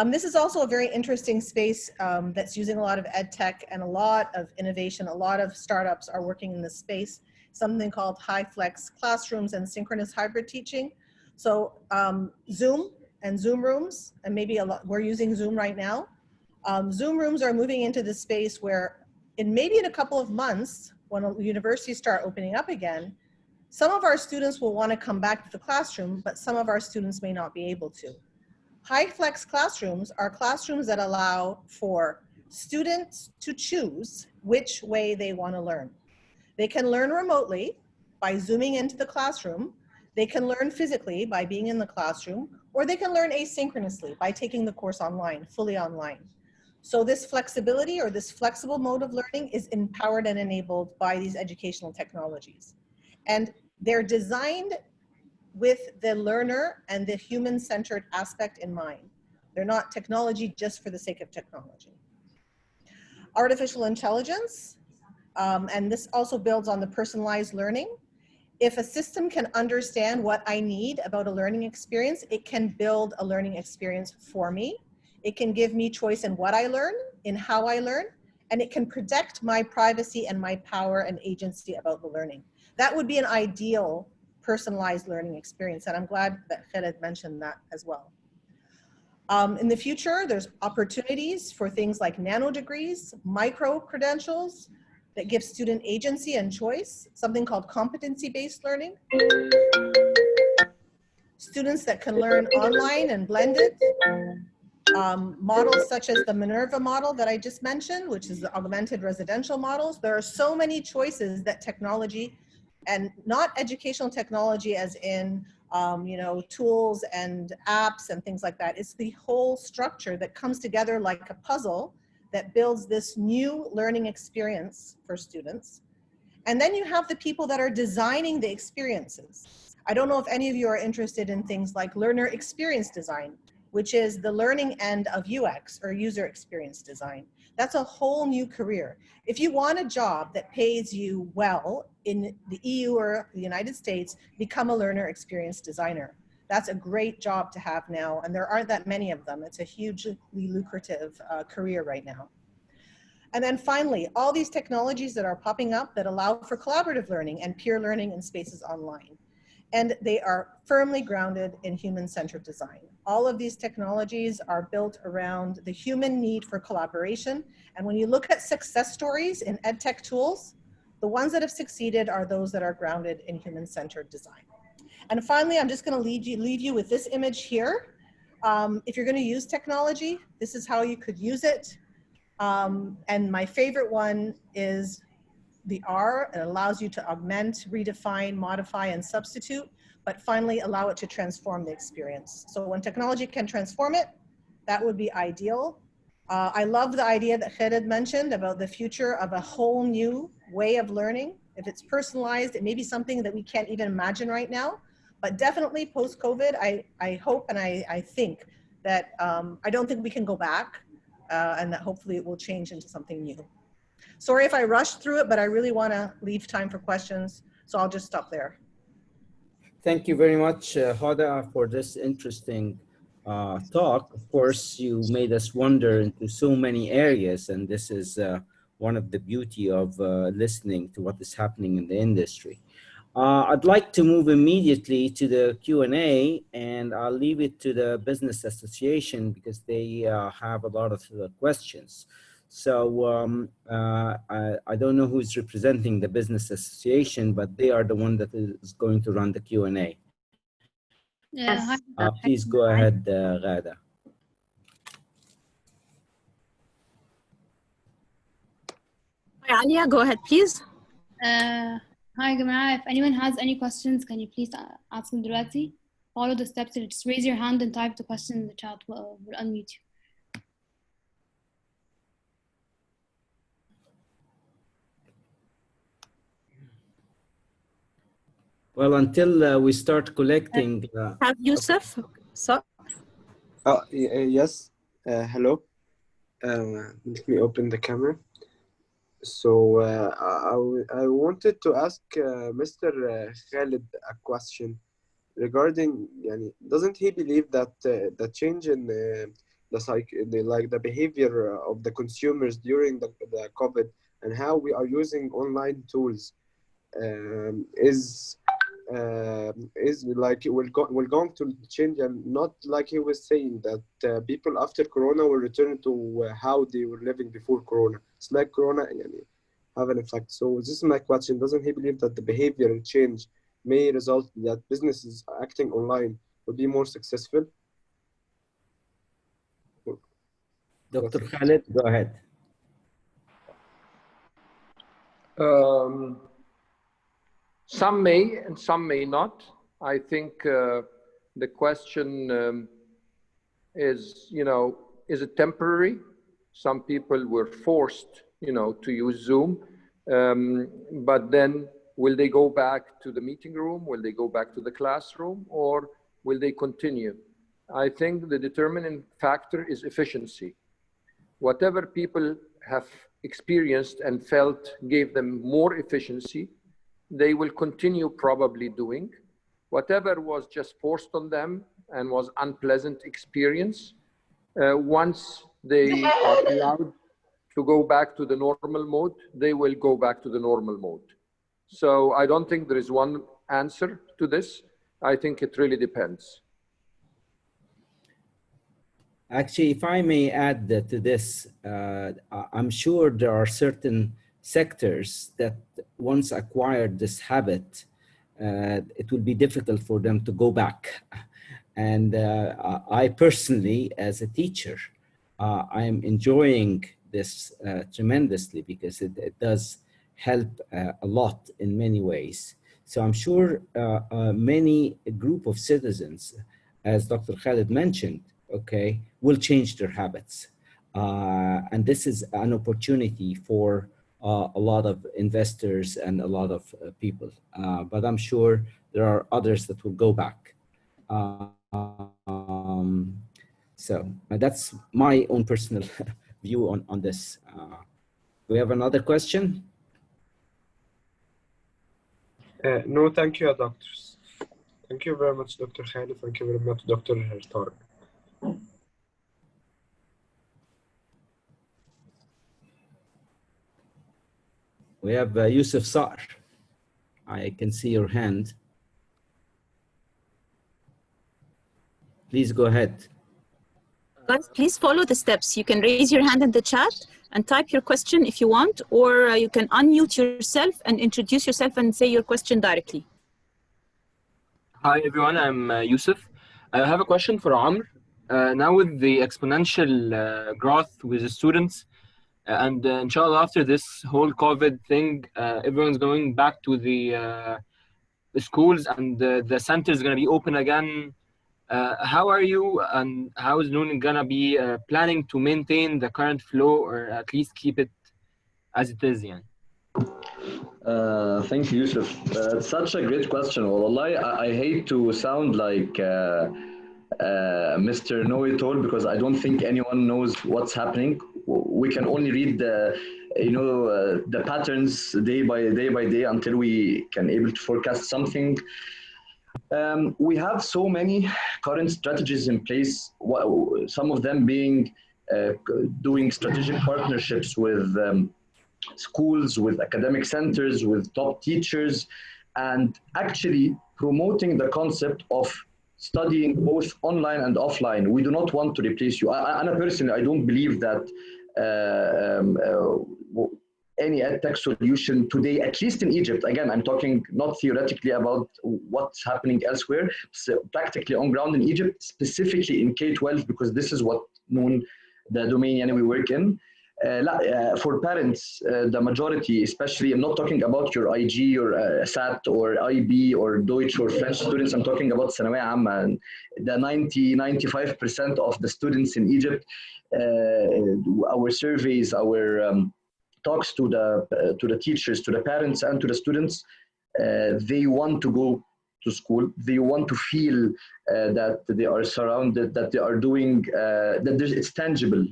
This is also a very interesting space that's using a lot of ed tech and a lot of innovation. A lot of startups are working in this space, something called HYFLEX classrooms and synchronous hybrid teaching. So Zoom and Zoom rooms, and maybe we're using Zoom right now. Zoom rooms are moving into the space where maybe in a couple of months, when universities start opening up again, some of our students will want to come back to the classroom, but some of our students may not be able to. HYFLEX classrooms are classrooms that allow for students to choose which way they want to learn. They can learn remotely by zooming into the classroom. They can learn physically by being in the classroom, or they can learn asynchronously by taking the course online, fully online. So this flexibility or this flexible mode of learning is empowered and enabled by these educational technologies. And they're designed with the learner and the human-centered aspect in mind. They're not technology just for the sake of technology. Artificial intelligence, and this also builds on the personalized learning. If a system can understand what I need about a learning experience, it can build a learning experience for me. It can give me choice in what I learn, in how I learn, and it can protect my privacy and my power and agency about the learning. That would be an ideal personalized learning experience, and I'm glad that Khaled mentioned that as well. In the future, there's opportunities for things like nano degrees, micro credentials that give student agency and choice, something called competency-based learning. Students that can learn online and blended. Models such as the Minerva model that I just mentioned, which is the augmented residential models. There are so many choices that technology, and not educational technology as in tools and apps and things like that. It's the whole structure that comes together like a puzzle that builds this new learning experience for students. And then you have the people that are designing the experiences. I don't know if any of you are interested in things like learner experience design, which is the learning end of UX or user experience design. That's a whole new career. If you want a job that pays you well in the EU or the United States, become a learner experience designer. That's a great job to have now, and there aren't that many of them. It's a hugely lucrative career right now. And then finally, all these technologies that are popping up that allow for collaborative learning and peer learning in spaces online. And they are firmly grounded in human-centered design. All of these technologies are built around the human need for collaboration. And when you look at success stories in EdTech tools, the ones that have succeeded are those that are grounded in human-centered design. And finally, I'm just gonna leave you with this image here. If you're gonna use technology, this is how you could use it. And my favorite one is the R. It allows you to augment, redefine, modify, and substitute, but finally allow it to transform the experience. So when technology can transform it, that would be ideal. I love the idea that Khaled mentioned about the future of a whole new way of learning. If it's personalized, it may be something that we can't even imagine right now, but definitely post-COVID, I hope and I think that I don't think we can go back and that hopefully it will change into something new. Sorry if I rushed through it, but I really want to leave time for questions, so I'll just stop there. Thank you very much, Hoda, for this interesting talk. Of course, you made us wander into so many areas, and this is one of the beauty of listening to what is happening in the industry. I'd like to move immediately to the Q&A, and I'll leave it to the Business Association because they have a lot of questions. So I don't know who's representing the Business Association, but they are the one that is going to run the Q&A. Yes. Please go ahead, Ghada. Hi, Alia, go ahead, please. Hi, Gamara. If anyone has any questions, can you please ask them directly? Follow the steps and just raise your hand and type the question in the chat. We'll unmute you. Well, until we start collecting. Have Yusuf. So. Yes. Hello. Let me open the camera. So I wanted to ask Mr. Khaled a question regarding, doesn't he believe that the change in the behavior of the consumers during the COVID, and how we are using online tools is like we're going to change, and not like he was saying that people after Corona will return to how they were living before Corona. It's like Corona have an effect. So this is my question: doesn't he believe that the behavioral change may result that businesses acting online will be more successful? Dr. Khaled, go ahead. Some may and some may not. I think the question is, is it temporary? Some people were forced, to use Zoom, but then will they go back to the meeting room? Will they go back to the classroom, or will they continue? I think the determining factor is efficiency. Whatever people have experienced and felt gave them more efficiency, they will continue probably doing. Whatever was just forced on them and was unpleasant experience, once they are allowed to go back to the normal mode, they will go back to the normal mode. So I don't think there is one answer to this. I think it really depends. Actually, if I may add to this, I'm sure there are certain sectors that once acquired this habit, it will be difficult for them to go back. And I personally, as a teacher, I am enjoying this tremendously, because it does help a lot in many ways. So I'm sure many group of citizens, as Dr. Khaled mentioned, will change their habits. And this is an opportunity for a lot of investors and a lot of people. But I'm sure there are others that will go back. So that's my own personal view on this. Do we have another question? No, thank you, doctors. Thank you very much, Dr. Khaled. Thank you very much, Dr. Tarek. We have Yusuf Sar. I can see your hand. Please go ahead. Guys, please follow the steps. You can raise your hand in the chat and type your question if you want, or you can unmute yourself and introduce yourself and say your question directly. Hi everyone, I'm Yusuf. I have a question for Amr. Now with the exponential growth with the students, and inshallah after this whole COVID thing, everyone's going back to the schools, and the center is going to be open again. How are you, and how is Noon going to be planning to maintain the current flow, or at least keep it as it is? Thank you, Yusuf. It's such a great question. Wallahi, I hate to sound like Mr. Know-it-all, because I don't think anyone knows what's happening. We can only read the patterns day by day until we can able to forecast something. We have so many current strategies in place. Some of them being doing strategic partnerships with schools, with academic centers, with top teachers, and actually promoting the concept of studying both online and offline. We do not want to replace you. I personally, I don't believe that any edtech solution today, at least in Egypt, again, I'm talking not theoretically about what's happening elsewhere, so practically on ground in Egypt, specifically in K-12, because this is what known the domain we work in. For parents, the majority, especially, I'm not talking about your IG or SAT or IB or Deutsch or French students, I'm talking about Sanawiyya Amma, and the 90–95% of the students in Egypt, our surveys, our talks to the teachers, to the parents, and to the students, they want to go to school. They want to feel that they are surrounded, that they are doing, that it's tangible.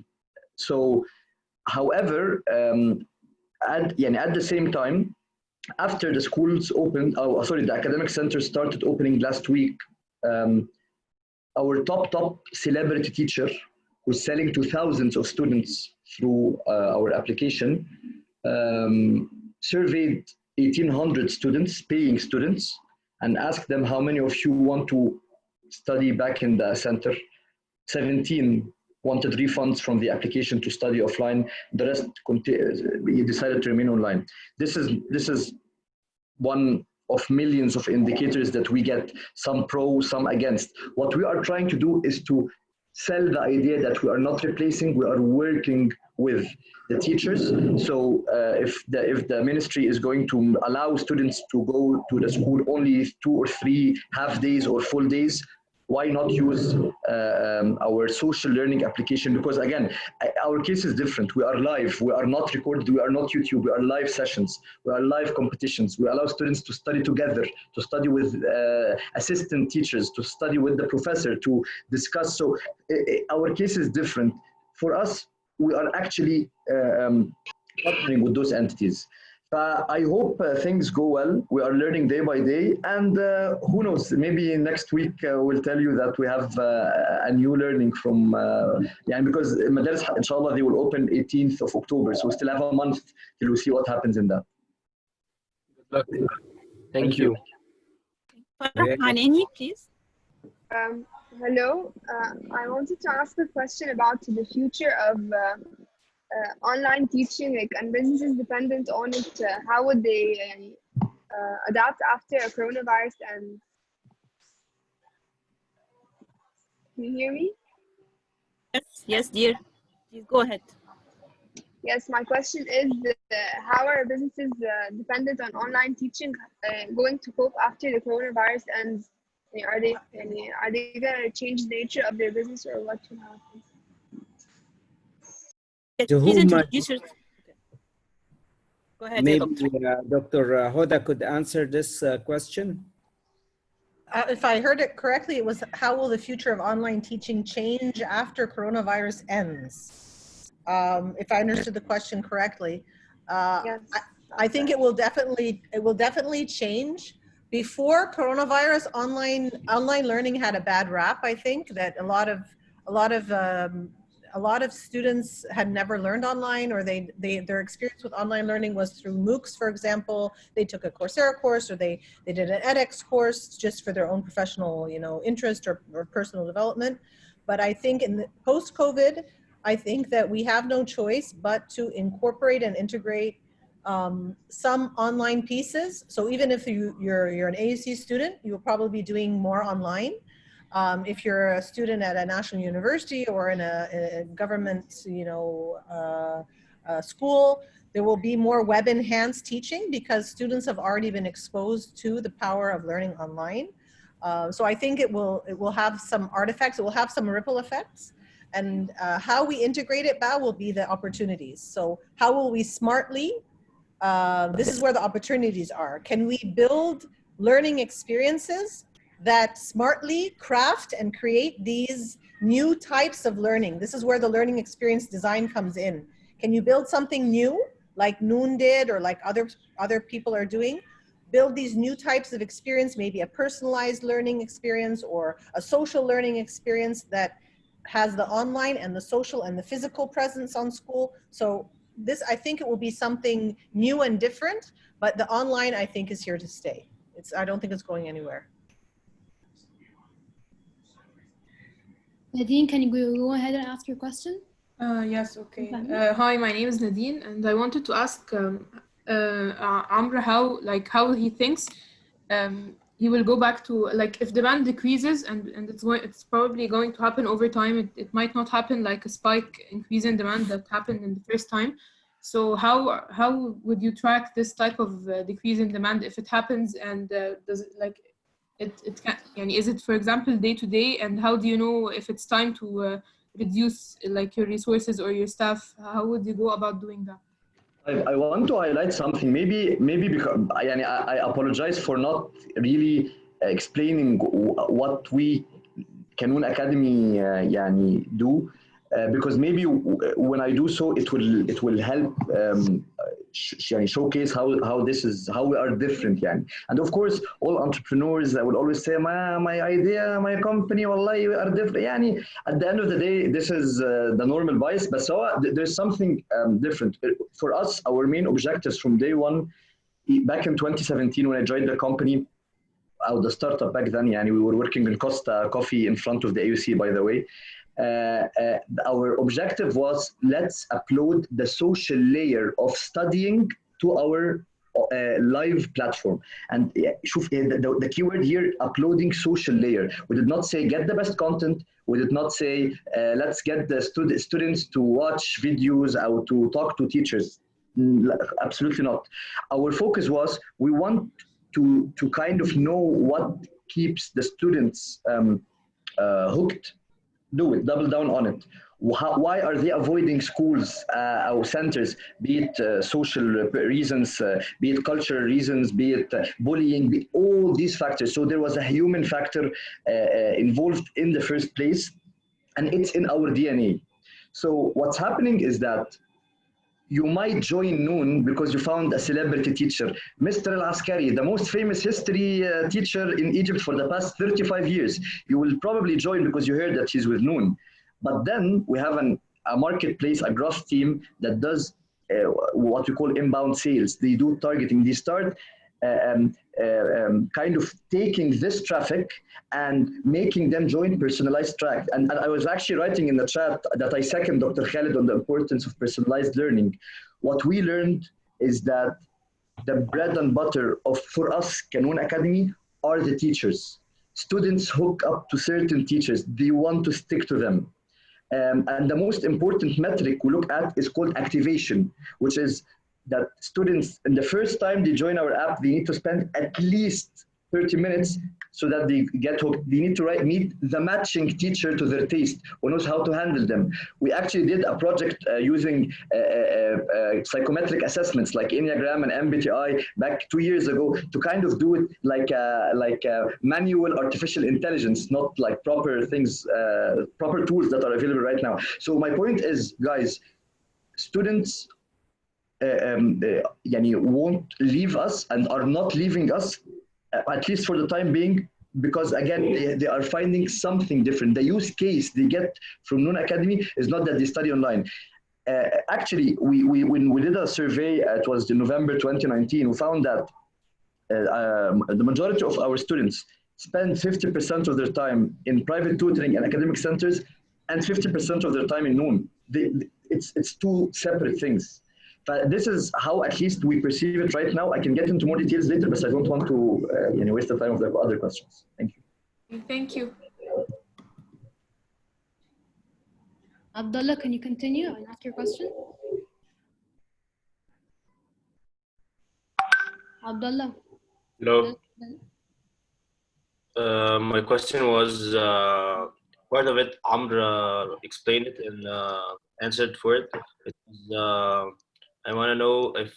So, however, at the same time, after the schools opened, the academic center started opening last week, our top celebrity teacher, who's selling to thousands of students through our application, surveyed 1,800 students, paying students, and asked them how many of you want to study back in the center. 17 wanted refunds from the application to study offline. The rest decided to remain online. This is one of millions of indicators that we get, some pro, some against. What we are trying to do is to sell the idea that we are not replacing, we are working with the teachers. So if the ministry is going to allow students to go to the school only 2 or 3 half days or full days, why not use our social learning application? Because again, our case is different. We are live, we are not recorded, we are not YouTube, we are live sessions, we are live competitions. We allow students to study together, to study with assistant teachers, to study with the professor, to discuss. So our case is different. For us, we are actually partnering with those entities. I hope things go well. We are learning day by day, and who knows, maybe next week we'll tell you that we have a new learning from, because Madaris, inshallah, they will open 18th of October, so we still have a month till we see what happens in that. Good luck. Thank you. Haneni, please. Hello, I wanted to ask a question about the future of online teaching, and businesses dependent on it. How would they adapt after a coronavirus? And can you hear me? Yes, dear. Please go ahead. Yes, my question is, how are businesses dependent on online teaching going to cope after the coronavirus? And are they going to change the nature of their business, or what will happen? Please introduce yourself. Go ahead, maybe Doctor. Dr. Hoda could answer this question. If I heard it correctly, it was, how will the future of online teaching change after coronavirus ends? If I understood the question correctly, Yes. I think it will definitely change. Before coronavirus, online learning had a bad rap. I think that a lot of students had never learned online, or their experience with online learning was through MOOCs, for example. They took a Coursera course, or they did an edX course just for their own professional, interest or personal development. But I think in the post-COVID, I think that we have no choice but to incorporate and integrate some online pieces. So even if you're an AUC student, you'll probably be doing more online. If you're a student at a national university or in a government, school, there will be more web-enhanced teaching because students have already been exposed to the power of learning online. So I think it will have some artifacts, it will have some ripple effects. And how we integrate it, will be the opportunities. So how will we smartly, this is where the opportunities are. Can we build learning experiences that smartly craft and create these new types of learning? This is where the learning experience design comes in. Can you build something new, like Noon did, or like other people are doing? Build these new types of experience, maybe a personalized learning experience or a social learning experience that has the online and the social and the physical presence on school. So this, I think it will be something new and different, but the online, I think, is here to stay. I don't think it's going anywhere. Nadine, can you go ahead and ask your question? Yes, okay. Hi, my name is Nadine, and I wanted to ask Amr how he thinks he will go back to, if demand decreases, and it's probably going to happen over time. It might not happen like a spike increase in demand that happened in the first time. So how would you track this type of decrease in demand if it happens, and does it can, is it, for example, day to day, and how do you know if it's time to reduce your resources or your staff? How would you go about doing that? I want to highlight something, maybe because I apologize for not really explaining what we Kanoon Academy do. because maybe when I do so, it will help showcase how we are different. And of course, all entrepreneurs will always say, my idea, my company, wallahi, we are different. At the end of the day, this is the normal bias, but so there's something different. For us, our main objectives from day one, back in 2017 when I joined the company, the startup back then, we were working in Costa Coffee in front of the AUC, by the way. Our objective was, let's upload the social layer of studying to our live platform. And the keyword here, uploading social layer. We did not say get the best content. We did not say let's get the students to watch videos or to talk to teachers. Absolutely not. Our focus was, we want to kind of know what keeps the students hooked. Do it, double down on it. Why are they avoiding schools or centers, be it social reasons, be it cultural reasons, be it bullying, all these factors. So there was a human factor involved in the first place, and it's in our DNA. So what's happening is that you might join Noon because you found a celebrity teacher. Mr. Al-Askari, the most famous history teacher in Egypt for the past 35 years. You will probably join because you heard that she's with Noon. But then we have a marketplace, a growth team that does what we call inbound sales. They do targeting. They start kind of taking this traffic and making them join personalized track. And I was actually writing in the chat that I second Dr. Khaled on the importance of personalized learning. What we learned is that the bread and butter for us, Kanoon Academy, are the teachers. Students hook up to certain teachers. They want to stick to them. And the most important metric we look at is called activation, which is that students, in the first time they join our app, they need to spend at least 30 minutes so that they get hooked. They need to meet the matching teacher to their taste, who knows how to handle them. We actually did a project using psychometric assessments like Enneagram and MBTI back 2 years ago to kind of do it like manual artificial intelligence, not like proper things, proper tools that are available right now. So my point is, guys, students won't leave us and are not leaving us, at least for the time being, because again, they are finding something different. The use case they get from Noon Academy is not that they study online. Actually, when we did a survey, it was in November 2019, we found that the majority of our students spend 50% of their time in private tutoring and academic centers and 50% of their time in Noon. It's two separate things. But this is how at least we perceive it right now. I can get into more details later, but I don't want to waste the time of the other questions. Thank you. Thank you. Abdullah, can you continue and ask your question? Abdullah. Hello. My question was, part of it, Amr explained it and answered for it. I want to know if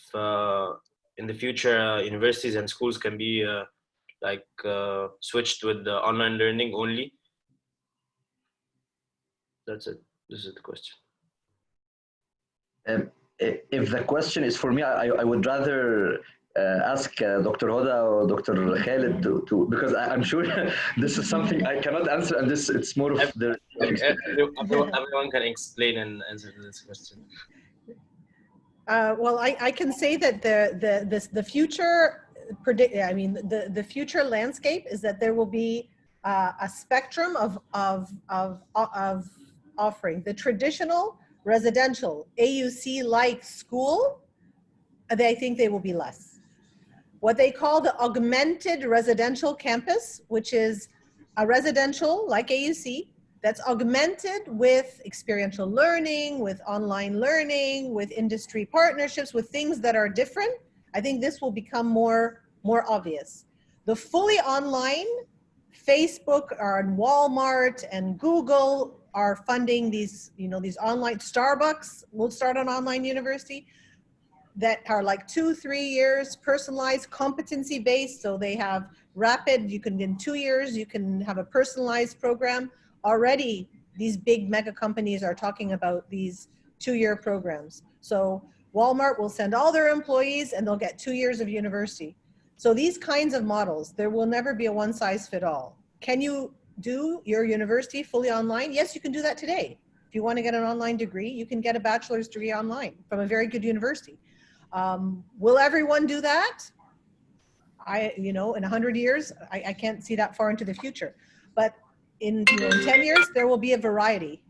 in the future universities and schools can be switched with the online learning only. That's it. This is the question. If the question is for me, I would rather ask Dr. Hoda or Dr. Khaled to because I'm sure this is something I cannot answer, and it's more of the. Everyone can explain and answer this question. Well, I can say that the future the future landscape is that there will be a spectrum of offering. The traditional residential AUC-like school, I think they will be less. What they call the augmented residential campus, which is a residential like AUC, that's augmented with experiential learning, with online learning, with industry partnerships, with things that are different. I think this will become more obvious. The fully online, Facebook and Walmart and Google are funding these, these online. Starbucks will start an online university that are like 2-3 years, personalized, competency based. So they have rapid, in 2 years, you can have a personalized program. Already these big mega companies are talking about these 2-year programs. So Walmart will send all their employees and they'll get 2 years of university. So these kinds of models, there will never be a one size fit all. Can you do your university fully online? Yes, you can do that today. If you want to get an online degree, you can get a bachelor's degree online from a very good university. Will everyone do that? In 100 years, I can't see that far into the future. But in 10 years, there will be a variety.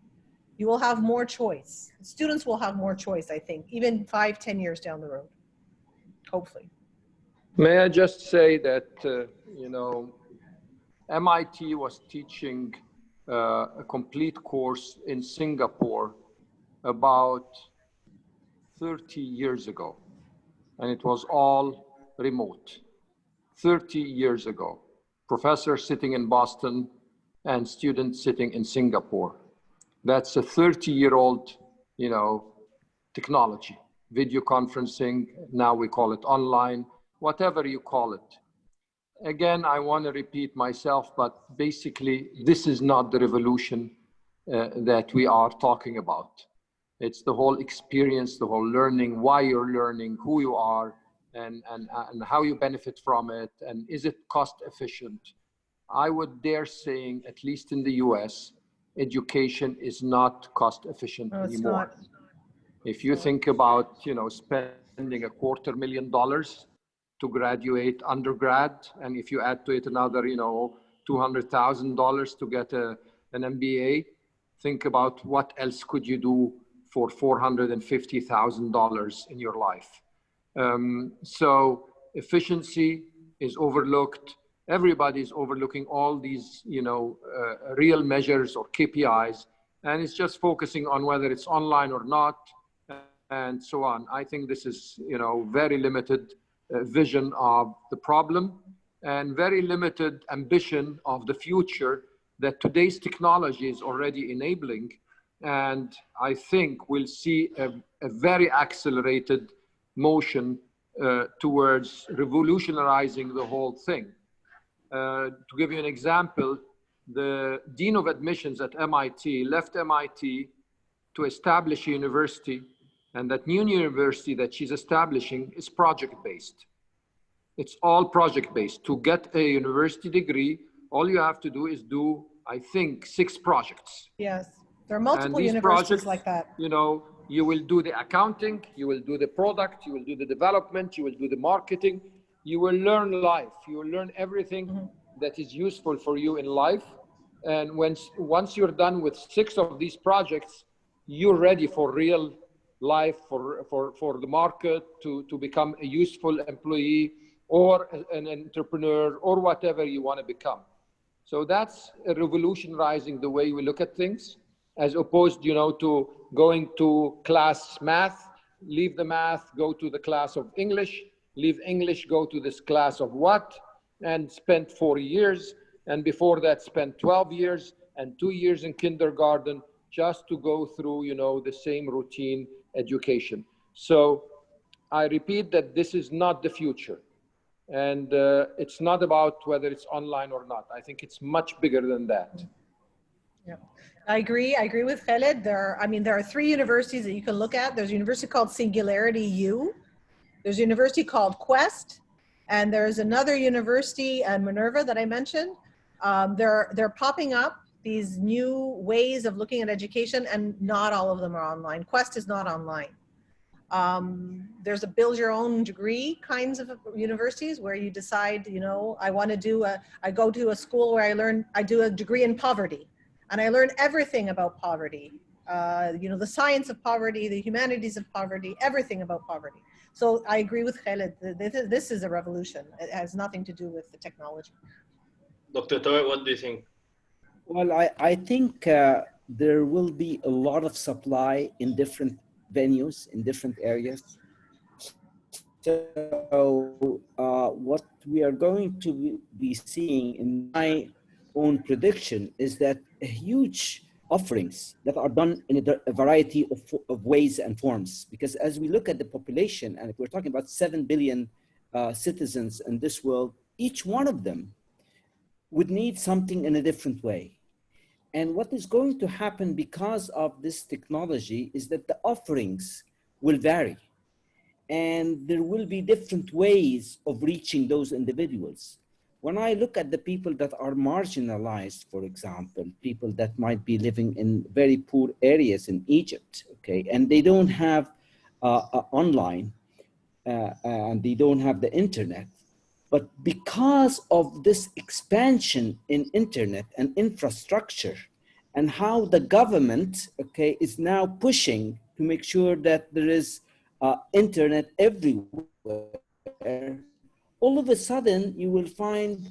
You will have more choice. Students will have more choice, I think, even 5-10 years down the road, hopefully. May I just say that, MIT was teaching a complete course in Singapore about 30 years ago, and it was all remote. 30 years ago, professors sitting in Boston and students sitting in Singapore. That's a 30-year-old, technology, video conferencing. Now we call it online, whatever you call it. Again, I want to repeat myself, but basically, this is not the revolution that we are talking about. It's the whole experience, the whole learning, why you're learning, who you are, and how you benefit from it, and is it cost efficient? I would dare saying, at least in the US, education is not cost efficient anymore. If you think about, spending $250,000 to graduate undergrad, and if you add to it another, $200,000 to get an MBA, think about what else could you do for $450,000 in your life. So efficiency is overlooked. Everybody's overlooking all these, real measures or KPIs, and it's just focusing on whether it's online or not, and so on. I think this is, very limited vision of the problem and very limited ambition of the future that today's technology is already enabling. And I think we'll see a very accelerated motion towards revolutionizing the whole thing. To give you an example, the Dean of Admissions at MIT left MIT to establish a university, and that new university that she's establishing is project-based. It's all project-based. To get a university degree, all you have to do is do, I think, 6 projects. Yes, there are multiple universities like that. You will do the accounting, you will do the product, you will do the development, you will do the marketing. You will learn life. You will learn everything that is useful for you in life. And once you're done with 6 of these projects, you're ready for real life, for the market, to become a useful employee or an entrepreneur or whatever you want to become. So that's revolutionizing the way we look at things, as opposed, to going to class math, leave the math, go to the class of English, leave English, go to this class of what, and spend 4 years. And before that, spend 12 years and 2 years in kindergarten just to go through, the same routine education. So I repeat that this is not the future. And it's not about whether it's online or not. I think it's much bigger than that. Yeah, I agree with Khaled. There are 3 universities that you can look at. There's a university called Singularity U. There's a university called Quest, and there's another university, Minerva, that I mentioned. They're popping up these new ways of looking at education, and not all of them are online. Quest is not online. There's a build your own degree kinds of universities where you decide, I want to do I go to a school where I do a degree in poverty, and I learn everything about poverty. The science of poverty, the humanities of poverty, everything about poverty. So I agree with Khaled. This is a revolution. It has nothing to do with the technology. Dr. Tarek, what do you think? Well, I think there will be a lot of supply in different venues, in different areas. So what we are going to be seeing, in my own prediction, is that huge offerings that are done in a variety of ways and forms. Because as we look at the population, and if we're talking about 7 billion citizens in this world, each one of them would need something in a different way. And what is going to happen because of this technology is that the offerings will vary. And there will be different ways of reaching those individuals. When I look at the people that are marginalized, for example, people that might be living in very poor areas in Egypt, okay, and they don't have online and they don't have the internet, but because of this expansion in internet and infrastructure and how the government, okay, is now pushing to make sure that there is internet everywhere, all of a sudden you will find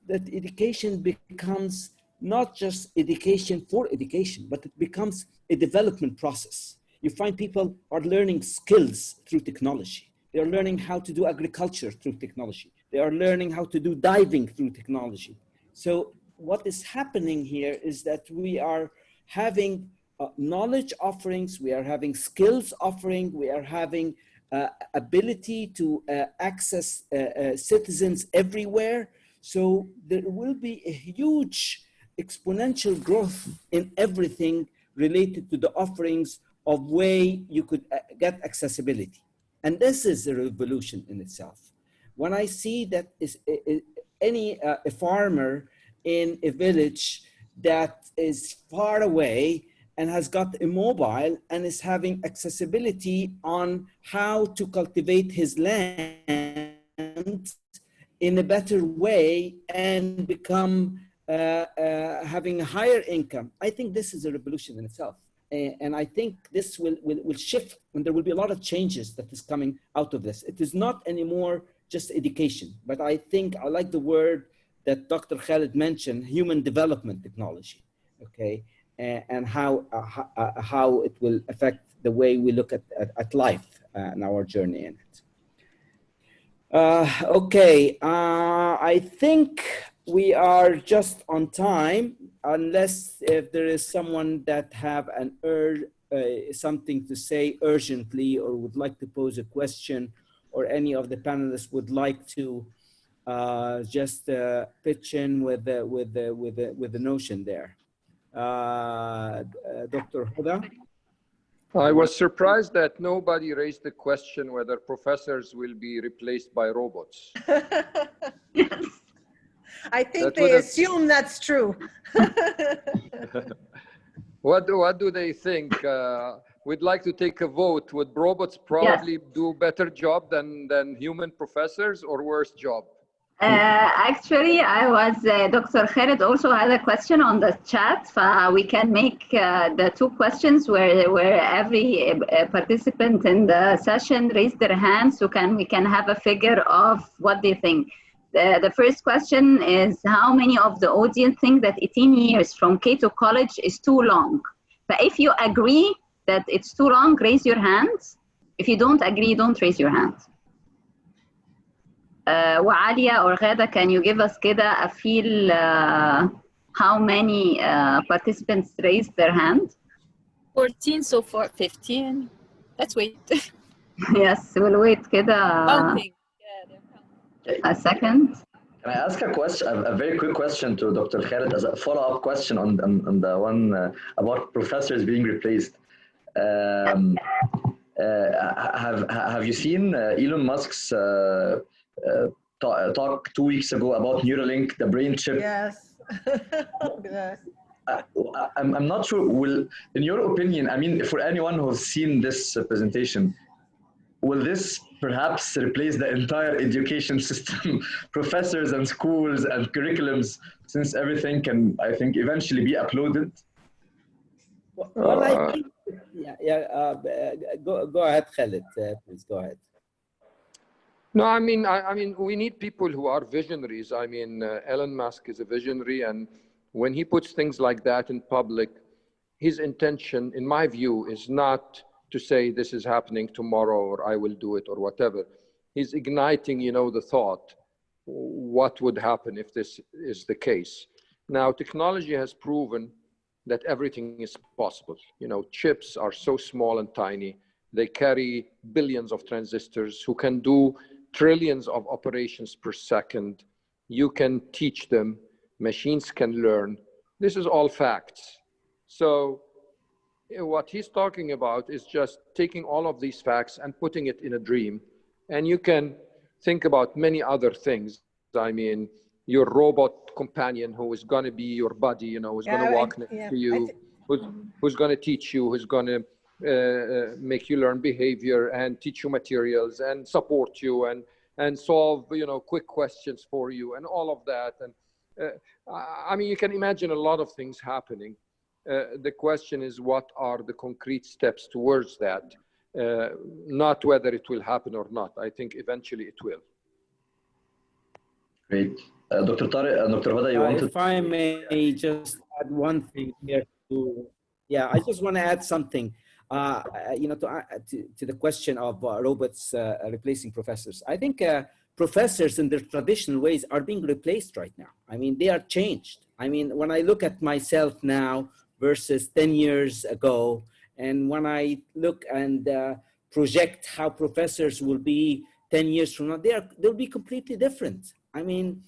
that education becomes not just education for education, but it becomes a development process. You find people are learning skills through technology. They are learning how to do agriculture through technology. They are learning how to do diving through technology. So what is happening here is that we are having knowledge offerings, we are having skills offering, we are having ability to access citizens everywhere. So there will be a huge exponential growth in everything related to the offerings of way you could get accessibility. And this is a revolution in itself. When I see that a farmer in a village that is far away and has got a mobile and is having accessibility on how to cultivate his land in a better way and become having a higher income, I think this is a revolution in itself. And I think this will shift, and there will be a lot of changes that is coming out of this. It is not anymore just education, but I think I like the word that Dr. Khaled mentioned, human development technology, okay? And how it will affect the way we look at life and our journey in it. Okay, I think we are just on time, unless if there is someone that have an something to say urgently or would like to pose a question, or any of the panelists would like to just pitch in with the notion there. Dr. Hoda? I was surprised that nobody raised the question whether professors will be replaced by robots. Yes. I think they assume that's true. What do they think? We'd like to take a vote. Would robots probably do better job than human professors, or worse job? Actually, I was, Dr. Khaled also had a question on the chat. We can make the two questions where every participant in the session raised their hand, so we can have a figure of what they think. The first question is, how many of the audience think that 18 years from K to college is too long? But if you agree that it's too long, raise your hands. If you don't agree, don't raise your hand. Walia or Ghada, can you give us a feel how many participants raised their hand? 14 so far, 15. Let's wait. Yes, we'll wait Okay. A second. Can I ask a question, a very quick question to Dr. Khaled as a follow-up question on the one about professors being replaced? Have you seen Elon Musk's talk 2 weeks ago about Neuralink, the brain chip? Yes. Yes. I'm not sure, in your opinion, I mean, for anyone who's seen this presentation, will this perhaps replace the entire education system, professors and schools and curriculums, since everything can, I think, eventually be uploaded? Well, I think, go ahead, Khaled, please go ahead. No, I mean, we need people who are visionaries. I mean, Elon Musk is a visionary, and when he puts things like that in public, his intention, in my view, is not to say this is happening tomorrow or I will do it or whatever. He's igniting, the thought, what would happen if this is the case? Now, technology has proven that everything is possible. Chips are so small and tiny. They carry billions of transistors who can do trillions of operations per second. You can teach them. Machines can learn. This is all facts. So what he's talking about is just taking all of these facts and putting it in a dream. And you can think about many other things. I mean, your robot companion who is going to be your buddy, you know, who's going to walk next to you, who's going to teach you, who's going to make you learn behavior and teach you materials and support you and solve, you know, quick questions for you and all of that. And I mean, you can imagine a lot of things happening. The question is, what are the concrete steps towards that? Not whether it will happen or not. I think eventually it will. Great. Dr. Tarek, Dr. Hoda, you wanted if I may just add one thing here I just want to add something, you know, to the question of robots replacing professors. I think professors in their traditional ways are being replaced right now. I mean, they are changed. I mean, when I look at myself now versus 10 years ago, and when I look and project how professors will be 10 years from now, they'll be completely different. I mean,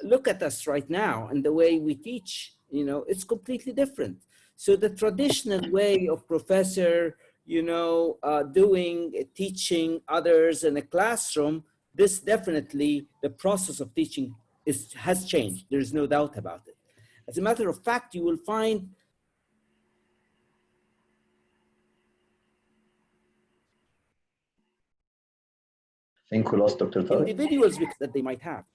look at us right now and the way we teach, you know, it's completely different. So the traditional way of professor, you know, teaching others in a classroom, this definitely, the process of teaching has changed. There's no doubt about it. As a matter of fact, you will find I think we lost Dr. Tarek. Individuals that they might have.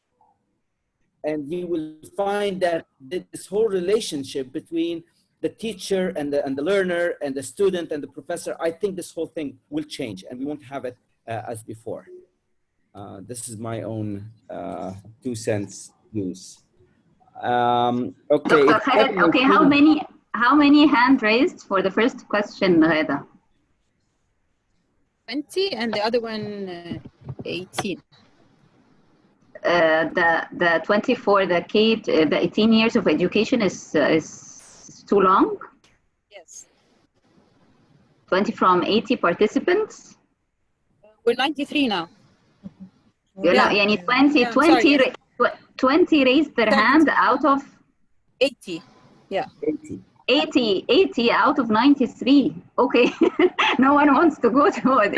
And you will find that this whole relationship between the teacher and the learner and the student and the professor, I think this whole thing will change and we won't have it as before. This is my own 2 cents views. Okay. Dr. Khaled, okay, how many hand raised for the first question, Hoda? 20 and the other one 18. The 24, the 18 years of education is too long? Yes. 20 from 80 participants? We're 93 now. Yeah. 20 raised their hand out of 80. Yeah. 80 out of 93. Okay. No one wants to go to it.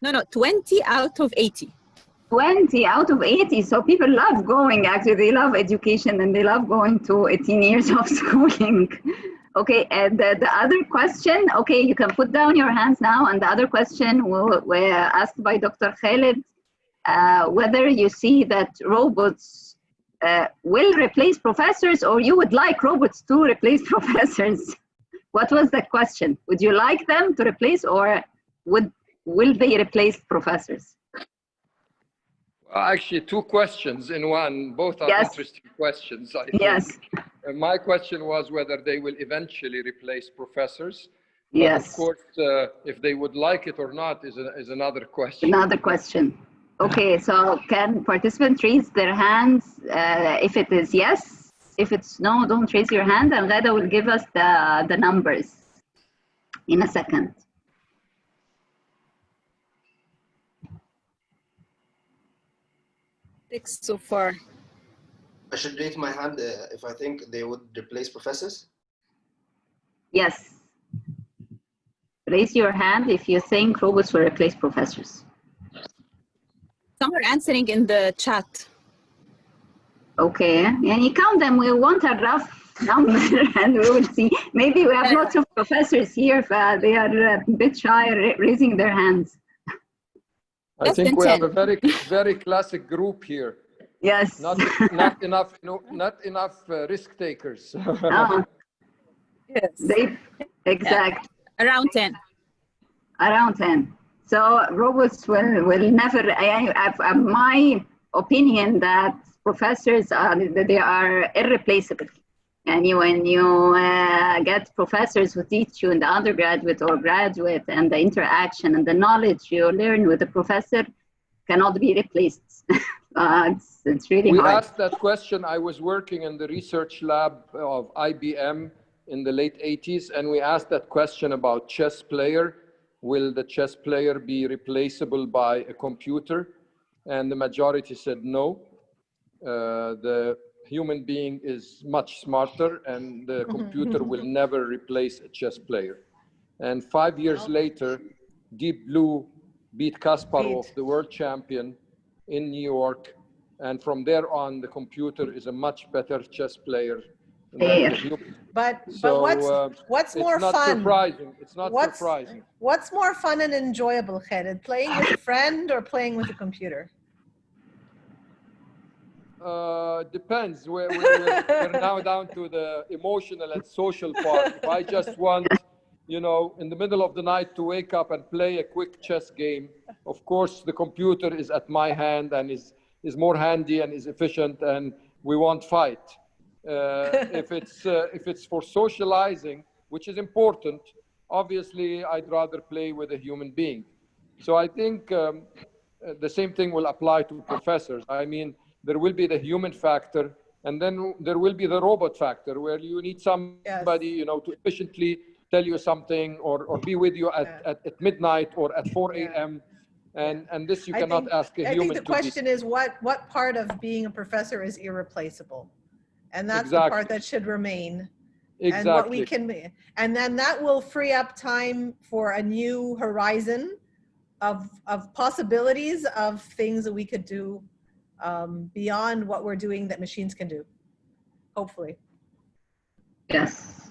No, 20 out of 80. 20 out of 80. So people love going, actually. They love education and they love going to 18 years of schooling. Okay, and the other question, okay, you can put down your hands now. And the other question were asked by Dr. Khaled, whether you see that robots will replace professors or you would like robots to replace professors. What was the question? Would you like them to replace or will they replace professors? Actually, 2 questions in one. Both are interesting questions, I think. Yes. My question was whether they will eventually replace professors. But yes. Of course, if they would like it or not is another question. Another question. Okay, so can participants raise their hands if it is yes? If it's no, don't raise your hand, and Hoda will give us the numbers in a second. So far. I should raise my hand if I think they would replace professors? Yes. Raise your hand if you think robots will replace professors. Some are answering in the chat. Okay, and you count them. We want a rough number and we will see. Maybe we have lots of professors here, but they are a bit shy raising their hands. I think we have a very classic group here. Yes. Not enough risk takers. Yes. Exactly. Yeah. Around 10. Around 10. So robots will never. My opinion that professors they are irreplaceable. And when you get professors who teach you in the undergraduate or graduate, and the interaction and the knowledge you learn with the professor cannot be replaced. It's really hard. We asked that question. I was working in the research lab of IBM in the late 80s, and we asked that question about chess player. Will the chess player be replaceable by a computer? And the majority said no. The human being is much smarter, and the computer will never replace a chess player. And 5 years later, Deep Blue beat Kasparov, the world champion, in New York. And from there on, the computer is a much better chess player than the human. But what's more it's not fun? Surprising. It's not surprising. What's more fun and enjoyable, Khaled? Playing with a friend or playing with a computer? Depends. We're now down to the emotional and social part. If I just want, you know, in the middle of the night to wake up and play a quick chess game, of course, the computer is at my hand and is more handy and is efficient, and we won't fight. If it's for socializing, which is important, obviously I'd rather play with a human being. So I think the same thing will apply to professors. I mean, there will be the human factor, and then there will be the robot factor, where you need somebody, you know, to efficiently tell you something, or be with you at midnight or at 4 a.m. And this you cannot ask a human to do. I think the question is what part of being a professor is irreplaceable, and that's the part that should remain. And what we can, and then that will free up time for a new horizon of possibilities of things that we could do beyond what we're doing that machines can do, hopefully. Yes.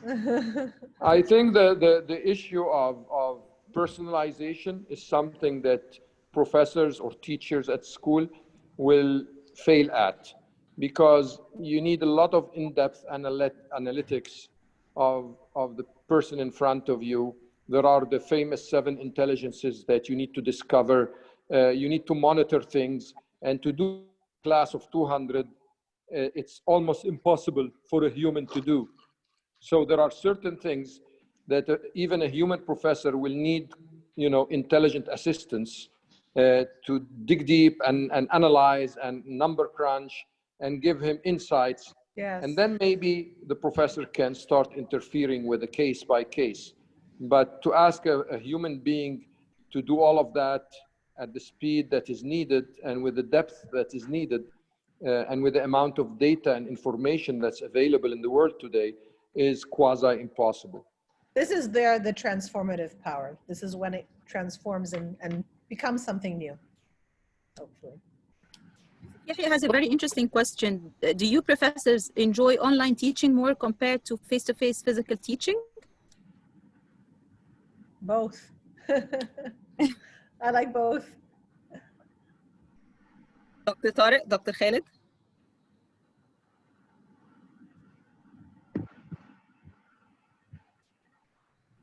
I think the issue of personalization is something that professors or teachers at school will fail at, because you need a lot of in-depth analytics of the person in front of you. There are the famous 7 intelligences that you need to discover. You need to monitor things, and to do a class of 200, it's almost impossible for a human to do. So there are certain things that even a human professor will need, you know, intelligent assistance to dig deep and analyze and number crunch and give him insights. Yes. And then maybe the professor can start interfering with a case by case. But to ask a human being to do all of that at the speed that is needed and with the depth that is needed and with the amount of data and information that's available in the world today is quasi-impossible. This is the transformative power. This is when it transforms and becomes something new, hopefully. Yahya has a very interesting question. Do you professors enjoy online teaching more compared to face-to-face physical teaching? Both. I like both. Dr. Tarek, Dr. Khaled?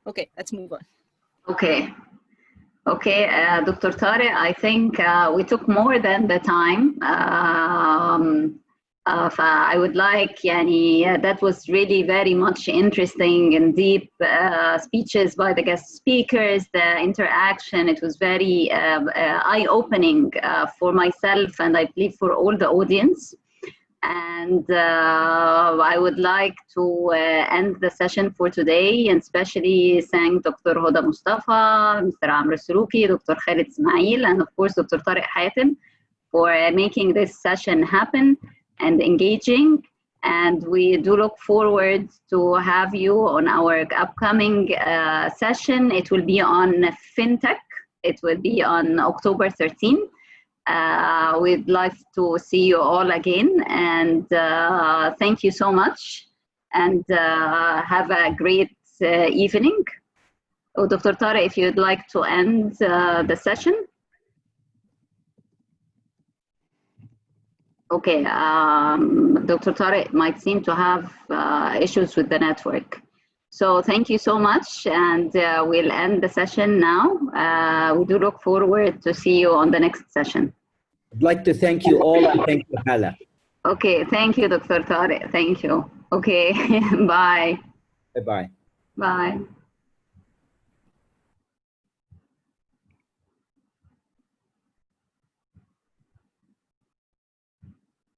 Okay, let's move on. Okay. Okay, Dr. Tarek, I think we took more than the time. I would like, that was really very much interesting and deep speeches by the guest speakers, the interaction. It was very eye-opening for myself, and I believe for all the audience. And I would like to end the session for today, and especially thank Dr. Hoda Mostafa, Mr. Selouky, Dr. Khaled Ismail, and of course Dr. Tarek Hatem for making this session happen and engaging. And we do look forward to have you on our upcoming session. It will be on FinTech. It will be on October 13th. We'd like to see you all again, and thank you so much, and have a great evening. Oh, Dr. Tarek, if you'd like to end the session. Okay, Dr. Tarek might seem to have issues with the network. So thank you so much, and we'll end the session now. We do look forward to see you on the next session. I'd like to thank you all, and thank you, Hala. Okay, thank you, Dr. Tarek. Thank you. Okay, bye. Bye-bye. Bye.